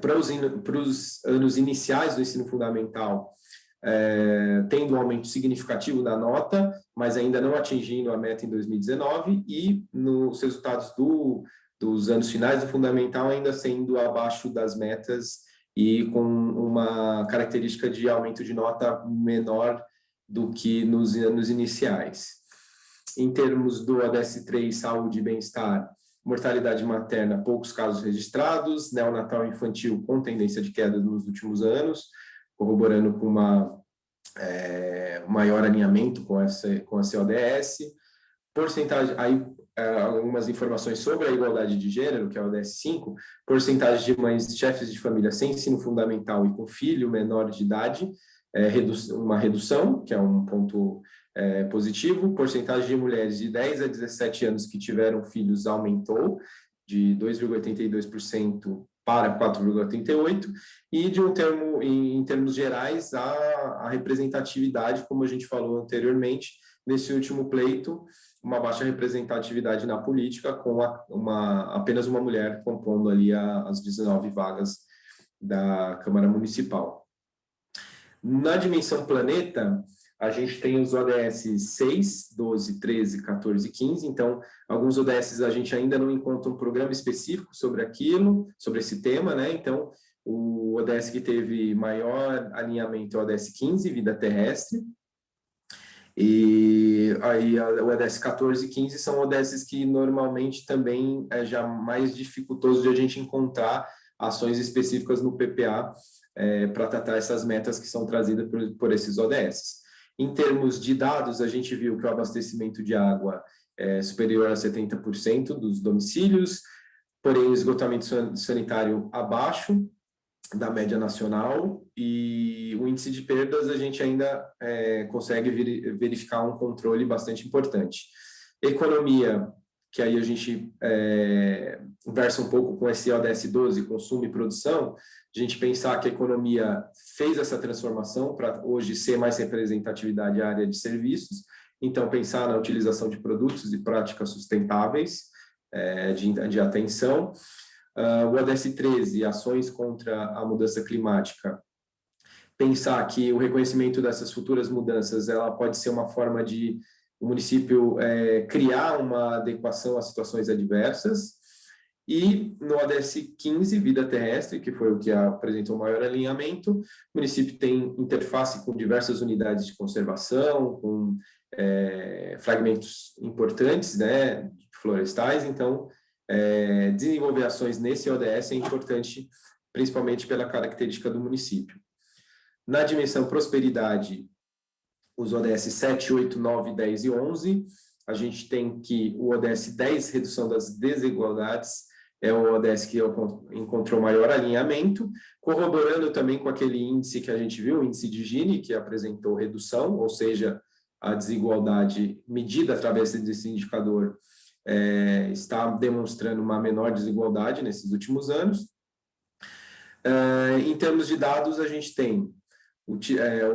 para os anos iniciais do ensino fundamental, tendo um aumento significativo da nota, mas ainda não atingindo a meta em 2019, e nos resultados dos anos finais do fundamental ainda sendo abaixo das metas e com uma característica de aumento de nota menor do que nos anos iniciais. Em termos do ODS 3, saúde e bem-estar, mortalidade materna, poucos casos registrados, neonatal e infantil com tendência de queda nos últimos anos, corroborando com maior alinhamento com esse ODS. Porcentagem, aí algumas informações sobre a igualdade de gênero, que é o ODS 5, porcentagem de mães chefes de família sem ensino fundamental e com filho menor de idade, uma redução, que é um ponto positivo. Porcentagem de mulheres de 10 a 17 anos que tiveram filhos aumentou de 2,82% para 4,38%, e em termos gerais, a representatividade, como a gente falou anteriormente, nesse último pleito, uma baixa representatividade na política, com apenas uma mulher compondo ali as 19 vagas da Câmara Municipal. Na dimensão planeta, a gente tem os ODS 6, 12, 13, 14 e 15, então, alguns ODS a gente ainda não encontra um programa específico sobre esse tema, né? Então, o ODS que teve maior alinhamento é o ODS 15, vida terrestre, e aí o ODS 14 e 15 são ODSs que normalmente também é já mais dificultoso de a gente encontrar ações específicas no PPA para tratar essas metas que são trazidas por esses ODSs. Em termos de dados, a gente viu que o abastecimento de água é superior a 70% dos domicílios, porém o esgotamento sanitário abaixo da média nacional, e o índice de perdas a gente ainda consegue verificar um controle bastante importante. Economia, que aí a gente conversa um pouco com esse ODS 12, consumo e produção, a gente pensar que a economia fez essa transformação para hoje ser mais representatividade à área de serviços, então pensar na utilização de produtos e práticas sustentáveis de atenção. O ODS 13, ações contra a mudança climática, pensar que o reconhecimento dessas futuras mudanças ela pode ser uma forma de o município criar uma adequação às situações adversas. E no ODS 15, vida terrestre, que foi o que apresentou maior alinhamento, o município tem interface com diversas unidades de conservação, com fragmentos importantes, né, florestais, então desenvolver ações nesse ODS é importante, principalmente pela característica do município. Na dimensão prosperidade, os ODS 7, 8, 9, 10 e 11, a gente tem que o ODS 10, redução das desigualdades, é o ODS que encontrou maior alinhamento, corroborando também com aquele índice que a gente viu, o índice de Gini, que apresentou redução, ou seja, a desigualdade medida através desse indicador está demonstrando uma menor desigualdade nesses últimos anos. Em termos de dados, a gente tem o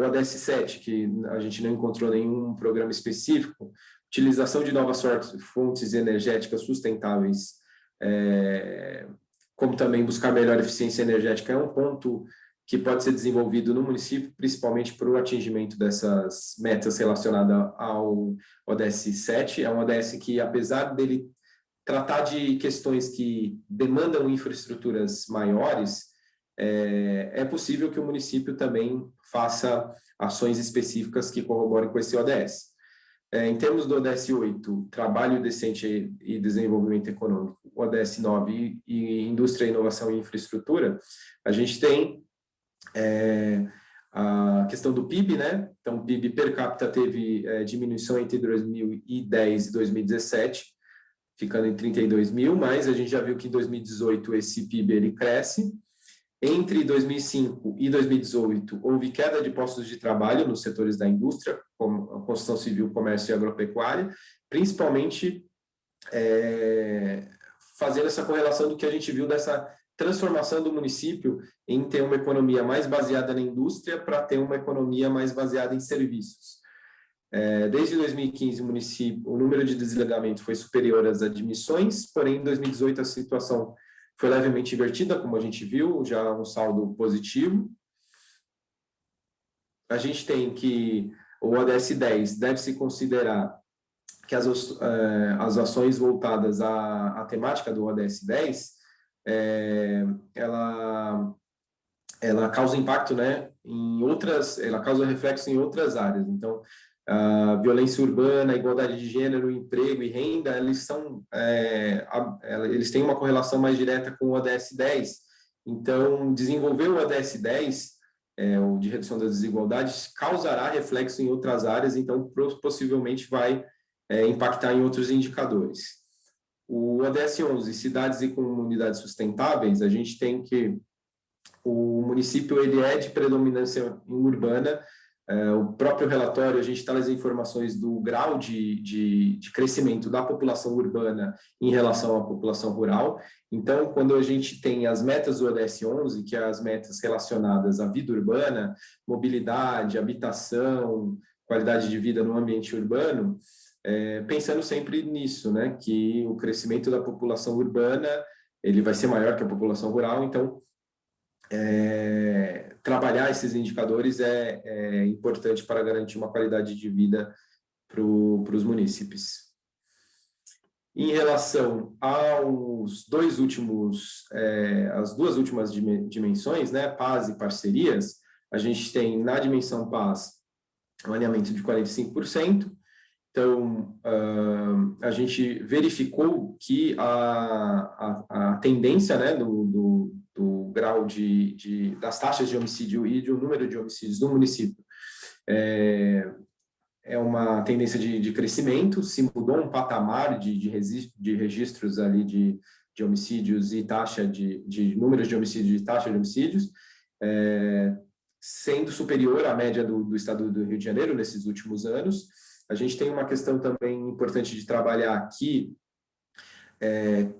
ODS 7, que a gente não encontrou nenhum programa específico, utilização de novas fontes energéticas sustentáveis, como também buscar melhor eficiência energética, é um ponto que pode ser desenvolvido no município, principalmente para o atingimento dessas metas relacionadas ao ODS 7. É um ODS que, apesar dele tratar de questões que demandam infraestruturas maiores, é possível que o município também faça ações específicas que corroborem com esse ODS. Em termos do ODS 8, trabalho decente e desenvolvimento econômico, o ODS 9 e indústria, inovação e infraestrutura, a gente tem a questão do PIB, né? Então, o PIB per capita teve diminuição entre 2010 e 2017, ficando em 32 mil, mas a gente já viu que em 2018 esse PIB ele cresce. Entre 2005 e 2018, houve queda de postos de trabalho nos setores da indústria, como a construção civil, comércio e agropecuária, principalmente fazendo essa correlação do que a gente viu dessa transformação do município em ter uma economia mais baseada na indústria para ter uma economia mais baseada em serviços. Desde 2015, o número de desligamento foi superior às admissões, porém, em 2018, a situação foi levemente invertida, como a gente viu, já um saldo positivo. A gente tem que o ODS 10 deve-se considerar que as ações voltadas à temática do ODS 10, ela causa impacto, né, ela causa reflexo em outras áreas. Então, a violência urbana, a igualdade de gênero, emprego e renda, eles têm uma correlação mais direta com o ODS 10. Então, desenvolver o ODS 10, o de redução das desigualdades, causará reflexo em outras áreas, então possivelmente vai impactar em outros indicadores. O ODS 11, cidades e comunidades sustentáveis, a gente tem que o município ele é de predominância urbana. O próprio relatório, a gente traz informações do grau de crescimento da população urbana em relação à população rural. Então, quando a gente tem as metas do ODS 11, que é as metas relacionadas à vida urbana, mobilidade, habitação, qualidade de vida no ambiente urbano, pensando sempre nisso, né, que o crescimento da população urbana ele vai ser maior que a população rural, então trabalhar esses indicadores é importante para garantir uma qualidade de vida para os munícipes. Em relação aos as duas últimas dimensões, né, paz e parcerias, a gente tem na dimensão paz um alinhamento de 45%. Então, a gente verificou que a tendência, né, do grau das taxas de homicídio e do número de homicídios do município é uma tendência de crescimento, se mudou um patamar de registros ali de homicídios e taxa de números de homicídios e taxa de homicídios, sendo superior à média do estado do Rio de Janeiro nesses últimos anos. A gente tem uma questão também importante de trabalhar aqui,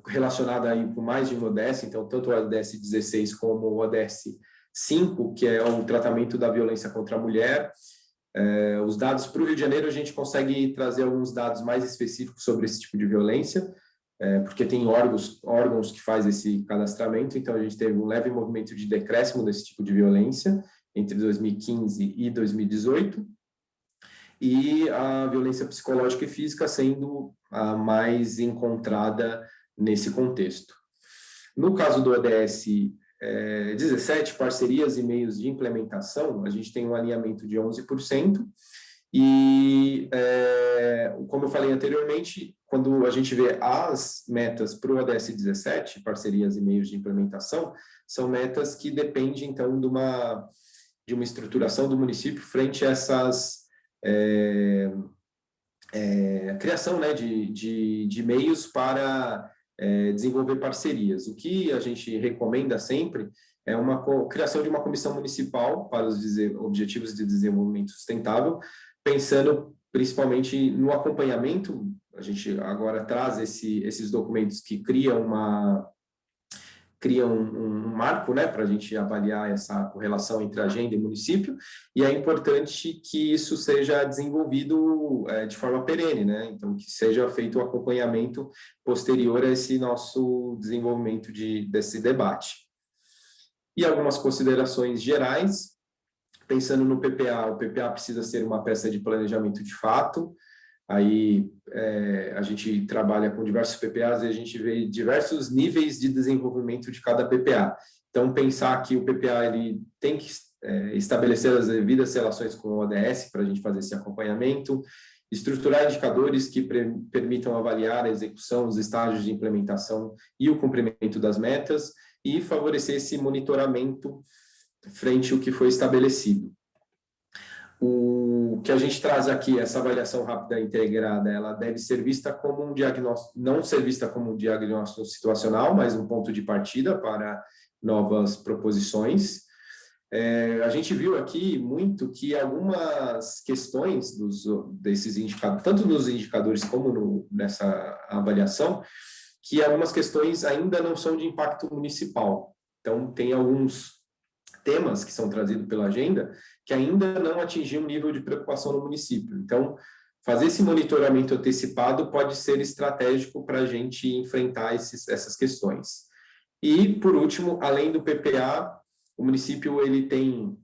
relacionada aí com mais de um ODS, então tanto o ODS 16 como o ODS 5, que é o tratamento da violência contra a mulher. Os dados para o Rio de Janeiro, a gente consegue trazer alguns dados mais específicos sobre esse tipo de violência, porque tem órgãos que fazem esse cadastramento, então a gente teve um leve movimento de decréscimo desse tipo de violência entre 2015 e 2018, e a violência psicológica e física sendo a mais encontrada nesse contexto. No caso do ODS 17, parcerias e meios de implementação, a gente tem um alinhamento de 11%, e, como eu falei anteriormente, quando a gente vê as metas para o ODS 17, parcerias e meios de implementação, são metas que dependem, então, de uma estruturação do município frente a essas criação, né, de meios para desenvolver parcerias. O que a gente recomenda sempre é uma criação de uma comissão municipal para os objetivos de desenvolvimento sustentável, pensando principalmente no acompanhamento. A gente agora traz esses documentos que criam um marco, né, para a gente avaliar essa correlação entre agenda e município, e é importante que isso seja desenvolvido de forma perene, né, então que seja feito o acompanhamento posterior a esse nosso desenvolvimento desse debate. E algumas considerações gerais, pensando no PPA, o PPA precisa ser uma peça de planejamento de fato. Aí a gente trabalha com diversos PPAs e a gente vê diversos níveis de desenvolvimento de cada PPA. Então, pensar que o PPA ele tem que estabelecer as devidas relações com o ODS para a gente fazer esse acompanhamento, estruturar indicadores que permitam avaliar a execução, os estágios de implementação e o cumprimento das metas, e favorecer esse monitoramento frente ao que foi estabelecido. O que a gente traz aqui, essa avaliação rápida integrada, ela deve ser vista como um diagnóstico, não ser vista como um diagnóstico situacional, mas um ponto de partida para novas proposições. A gente viu aqui muito que algumas questões desses indicadores, tanto nos indicadores como nessa avaliação, que algumas questões ainda não são de impacto municipal. Então, tem alguns temas que são trazidos pela agenda que ainda não atingiram um nível de preocupação no município. Então, fazer esse monitoramento antecipado pode ser estratégico para a gente enfrentar essas questões. E, por último, além do PPA, o município,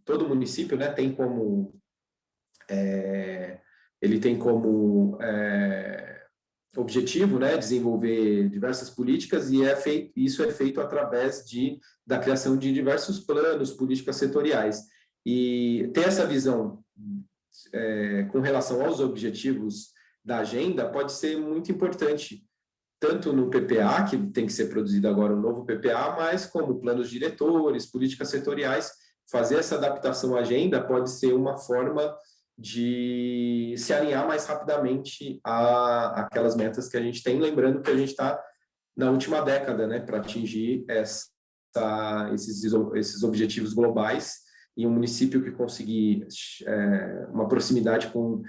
todo município, né, tem como objetivo, né, desenvolver diversas políticas, e isso é feito através da criação de diversos planos, políticas setoriais. E ter essa visão com relação aos objetivos da agenda pode ser muito importante, tanto no PPA, que tem que ser produzido agora um novo PPA, mas como planos diretores, políticas setoriais. Fazer essa adaptação à agenda pode ser uma forma de se alinhar mais rapidamente àquelas metas que a gente tem, lembrando que a gente está na última década, né, para atingir esses objetivos globais, e um município que conseguir uma proximidade com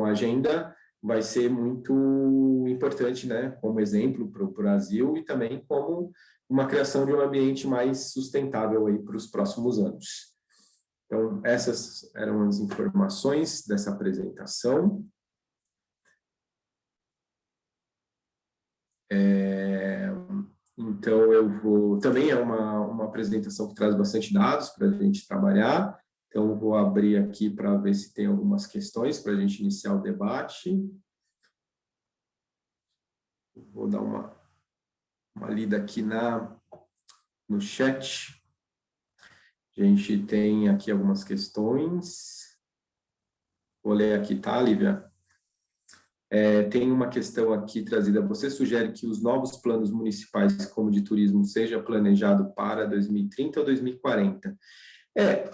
a agenda vai ser muito importante, né, como exemplo para o Brasil, e também como uma criação de um ambiente mais sustentável aí para os próximos anos. Então, essas eram as informações dessa apresentação. Então, também é uma apresentação que traz bastante dados para a gente trabalhar. Então, eu vou abrir aqui para ver se tem algumas questões para a gente iniciar o debate. Vou dar uma lida aqui no chat. A gente tem aqui algumas questões. Vou ler aqui, tá, Lívia? Tem uma questão aqui trazida. Você sugere que os novos planos municipais, como de turismo, seja planejado para 2030 ou 2040?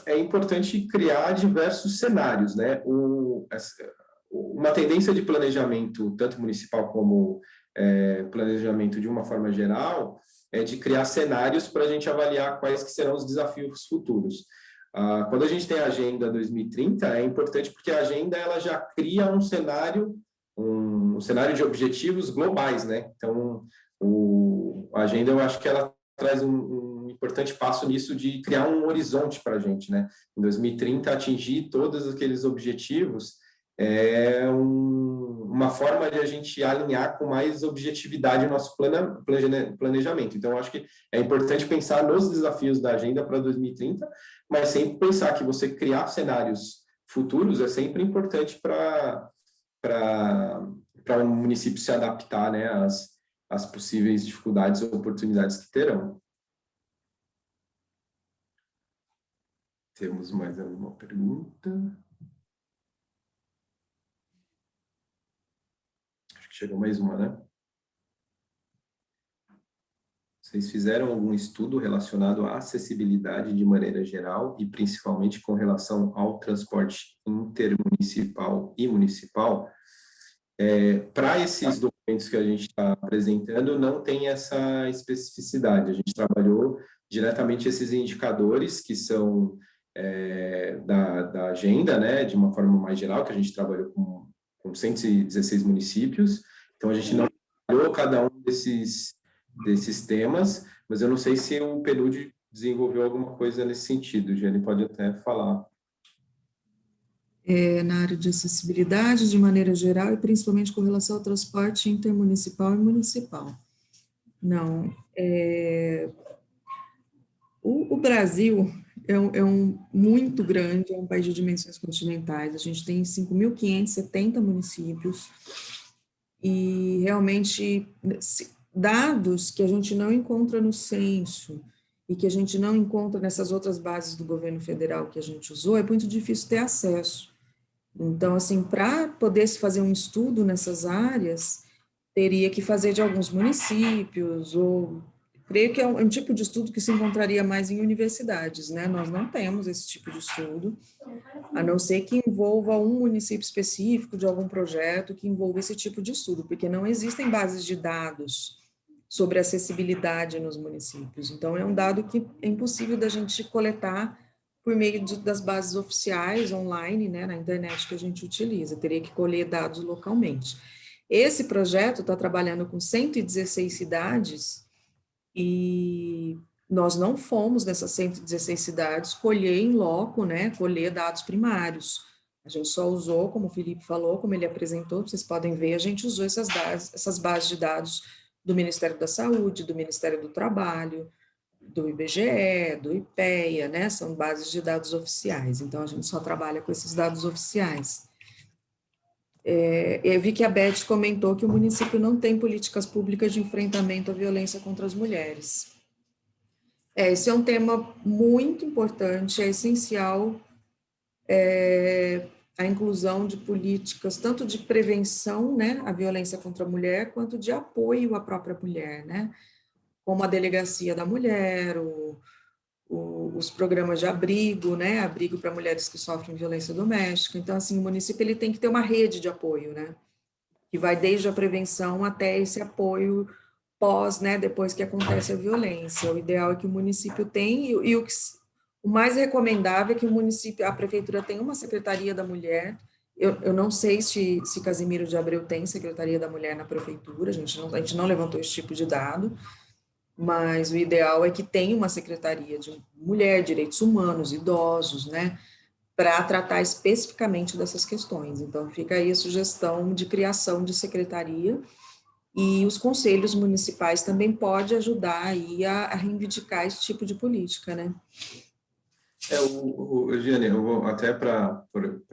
É importante criar diversos cenários, né? Uma tendência de planejamento, tanto municipal como planejamento de uma forma geral, é de criar cenários para a gente avaliar quais que serão os desafios futuros. Quando a gente tem a Agenda 2030, é importante porque a agenda ela já cria um cenário de objetivos globais, né? Então, a agenda, eu acho que ela traz um importante passo nisso de criar um horizonte para a gente, né? Em 2030, atingir todos aqueles objetivos é uma forma de a gente alinhar com mais objetividade o nosso planejamento. Então, eu acho que é importante pensar nos desafios da agenda para 2030, mas sempre pensar que você criar cenários futuros é sempre importante para um município se adaptar, né, às possíveis dificuldades ou oportunidades que terão. Temos mais alguma pergunta? Acho que chegou mais uma, né? Vocês fizeram algum estudo relacionado à acessibilidade de maneira geral e principalmente com relação ao transporte intermunicipal e municipal? Para esses documentos que a gente está apresentando, não tem essa especificidade. A gente trabalhou diretamente esses indicadores que são da agenda, né, de uma forma mais geral, que a gente trabalhou com 116 municípios. Então, a gente não trabalhou cada um desses temas, mas eu não sei se o PNUD desenvolveu alguma coisa nesse sentido. O Gianni pode até falar. Na área de acessibilidade, de maneira geral, e principalmente com relação ao transporte intermunicipal e municipal. Não. O Brasil é muito grande, é um país de dimensões continentais. A gente tem 5.570 municípios e, realmente, dados que a gente não encontra no censo e que a gente não encontra nessas outras bases do governo federal que a gente usou, é muito difícil ter acesso. Então, assim, para poder se fazer um estudo nessas áreas, teria que fazer de alguns municípios, ou creio que é um tipo de estudo que se encontraria mais em universidades, né? Nós não temos esse tipo de estudo, a não ser que envolva um município específico de algum projeto que envolva esse tipo de estudo, porque não existem bases de dados sobre acessibilidade nos municípios. Então, é um dado que é impossível da gente coletar por meio das bases oficiais, online, né, na internet que a gente utiliza, teria que colher dados localmente. Esse projeto está trabalhando com 116 cidades e nós não fomos nessas 116 cidades colher em loco, né, colher dados primários. A gente só usou, como o Felipe falou, como ele apresentou, vocês podem ver, a gente usou essas bases de dados do Ministério da Saúde, do Ministério do Trabalho, do IBGE, do IPEA, né? São bases de dados oficiais, então a gente só trabalha com esses dados oficiais. Eu vi que a Beth comentou que o município não tem políticas públicas de enfrentamento à violência contra as mulheres. Esse é um tema muito importante, é essencial a inclusão de políticas, tanto de prevenção, né, à violência contra a mulher, quanto de apoio à própria mulher, né, como a Delegacia da Mulher, os programas de abrigo, né, abrigo para mulheres que sofrem violência doméstica. Então, assim, o município ele tem que ter uma rede de apoio, né, que vai desde a prevenção até esse apoio pós, né, depois que acontece a violência. O ideal é que o município tenha, e o mais recomendável é que o município, a prefeitura tenha uma secretaria da mulher. Eu não sei se Casimiro de Abreu tem secretaria da mulher na prefeitura, a gente não levantou esse tipo de dado, mas o ideal é que tenha uma secretaria de mulher, direitos humanos, idosos, né, para tratar especificamente dessas questões. Então, fica aí a sugestão de criação de secretaria, e os conselhos municipais também podem ajudar aí a reivindicar esse tipo de política, né? Eugênia, eu vou até para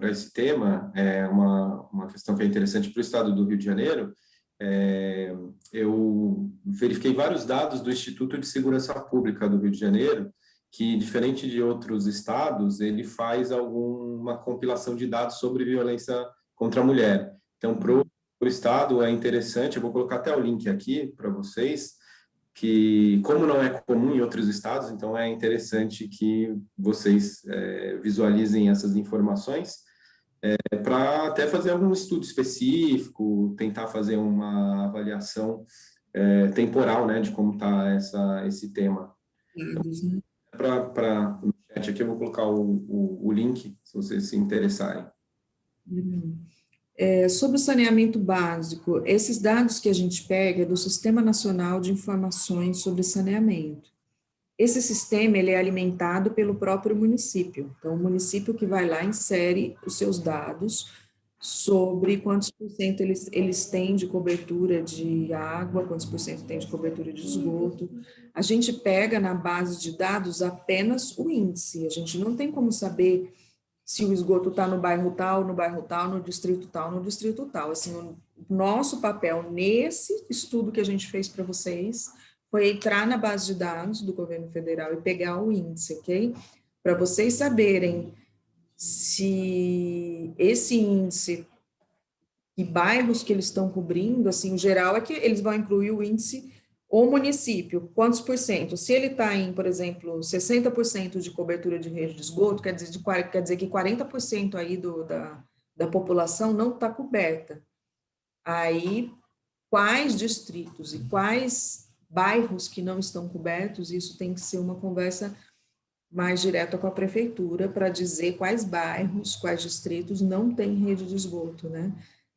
esse tema, uma questão que é interessante para o estado do Rio de Janeiro. Eu verifiquei vários dados do Instituto de Segurança Pública do Rio de Janeiro, que, diferente de outros estados, ele faz alguma compilação de dados sobre violência contra a mulher. Então, para o estado é interessante, eu vou colocar até o link aqui para vocês, que, como não é comum em outros estados, então é interessante que vocês visualizem essas informações, para até fazer algum estudo específico, tentar fazer uma avaliação temporal, né, de como está esse tema. Então, para no chat aqui eu vou colocar o link, se vocês se interessarem. Sobre o saneamento básico, esses dados que a gente pega é do Sistema Nacional de Informações sobre Saneamento. Esse sistema ele é alimentado pelo próprio município. Então, o município que vai lá insere os seus dados sobre quantos por cento eles têm de cobertura de água, quantos por cento tem de cobertura de esgoto. A gente pega na base de dados apenas o índice, a gente não tem como saber se o esgoto está no bairro tal, no distrito tal, no distrito tal. Assim, o nosso papel nesse estudo que a gente fez para vocês foi entrar na base de dados do governo federal e pegar o índice, ok? Para vocês saberem se esse índice e bairros que eles estão cobrindo, assim, o geral é que eles vão incluir o índice o município, quantos por cento? Se ele está em, por exemplo, 60% de cobertura de rede de esgoto, quer dizer que 40% aí da população não está coberta. Aí, quais distritos e quais bairros que não estão cobertos, isso tem que ser uma conversa mais direta com a prefeitura para dizer quais bairros, quais distritos não têm rede de esgoto, né?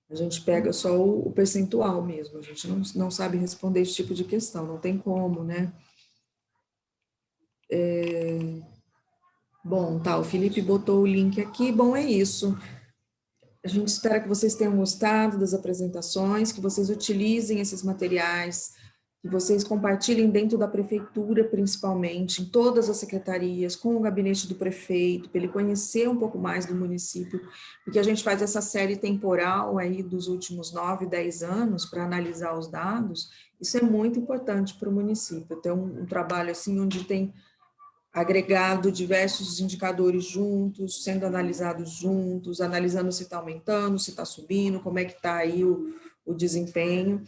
A gente pega só o percentual mesmo, a gente não sabe responder esse tipo de questão, não tem como, né? Bom, tá, o Felipe botou o link aqui, bom, é isso. A gente espera que vocês tenham gostado das apresentações, que vocês utilizem esses materiais, que vocês compartilhem dentro da prefeitura, principalmente, em todas as secretarias, com o gabinete do prefeito, para ele conhecer um pouco mais do município, porque a gente faz essa série temporal aí dos últimos 9, 10 anos para analisar os dados. Isso é muito importante para o município, ter um trabalho assim onde tem agregado diversos indicadores juntos, sendo analisados juntos, analisando se está aumentando, se está subindo, como é que está aí o desempenho.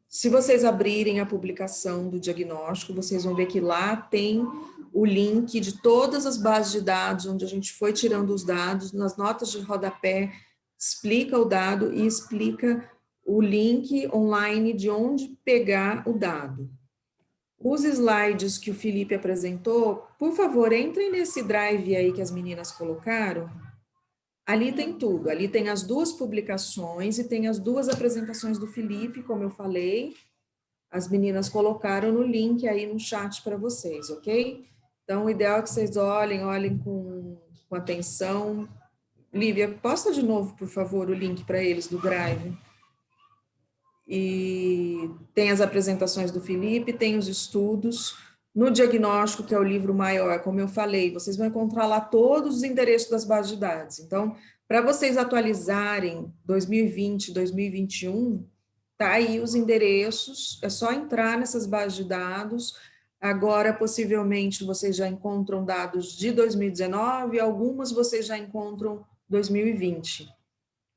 Se vocês abrirem a publicação do diagnóstico, vocês vão ver que lá tem o link de todas as bases de dados, onde a gente foi tirando os dados, nas notas de rodapé, explica o dado e explica o link online de onde pegar o dado. Os slides que o Felipe apresentou, por favor, entrem nesse drive aí que as meninas colocaram. Ali tem tudo, ali tem as duas publicações e tem as duas apresentações do Felipe, como eu falei. As meninas colocaram no link aí no chat para vocês, ok? Então, o ideal é que vocês olhem com atenção. Lívia, posta de novo, por favor, o link para eles do drive. e tem as apresentações do Felipe, tem os estudos. No diagnóstico, que é o livro maior, como eu falei, vocês vão encontrar lá todos os endereços das bases de dados. Então, para vocês atualizarem 2020, 2021, tá aí os endereços, é só entrar nessas bases de dados. Agora, possivelmente, vocês já encontram dados de 2019, algumas vocês já encontram 2020,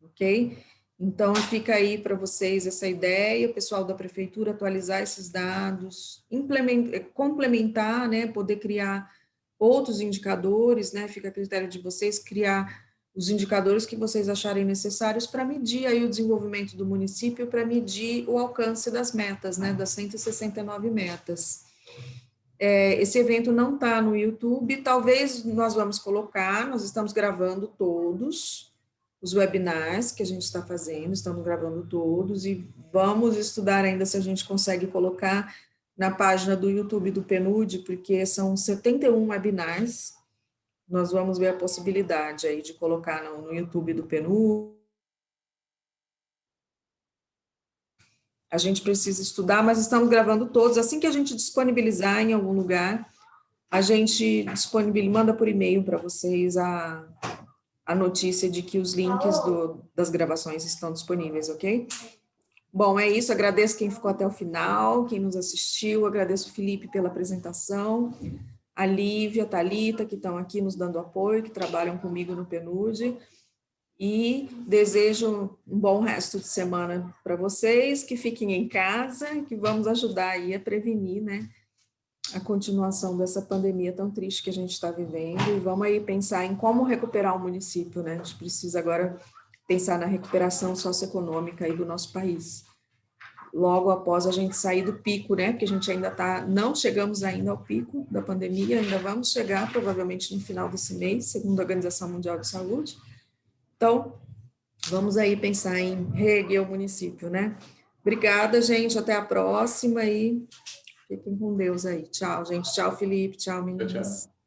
ok? Então, fica aí para vocês essa ideia, o pessoal da prefeitura atualizar esses dados, complementar, né, poder criar outros indicadores, né, fica a critério de vocês criar os indicadores que vocês acharem necessários para medir aí o desenvolvimento do município, para medir o alcance das metas, né, das 169 metas. Esse evento não está no YouTube, talvez nós vamos colocar, nós estamos gravando todos os webinars que a gente está fazendo, estamos gravando todos e vamos estudar ainda se a gente consegue colocar na página do YouTube do PNUD, porque são 71 webinars, nós vamos ver a possibilidade aí de colocar no YouTube do PNUD. A gente precisa estudar, mas estamos gravando todos, assim que a gente disponibilizar em algum lugar, a gente manda por e-mail para vocês a notícia de que os links das gravações estão disponíveis, ok? Bom, é isso, agradeço quem ficou até o final, quem nos assistiu, agradeço o Felipe pela apresentação, a Lívia, a Thalita, que estão aqui nos dando apoio, que trabalham comigo no PNUD, e desejo um bom resto de semana para vocês, que fiquem em casa, que vamos ajudar aí a prevenir, né, a continuação dessa pandemia tão triste que a gente está vivendo, e vamos aí pensar em como recuperar o município, né? A gente precisa agora pensar na recuperação socioeconômica aí do nosso país, logo após a gente sair do pico, né? Porque a gente ainda não chegamos ainda ao pico da pandemia, ainda vamos chegar provavelmente no final desse mês, segundo a Organização Mundial de Saúde. Então, vamos aí pensar em reerguer o município, né? Obrigada, gente, até a próxima e fiquem com Deus aí. Tchau, gente. Tchau, Felipe. Tchau, meninas. Tchau.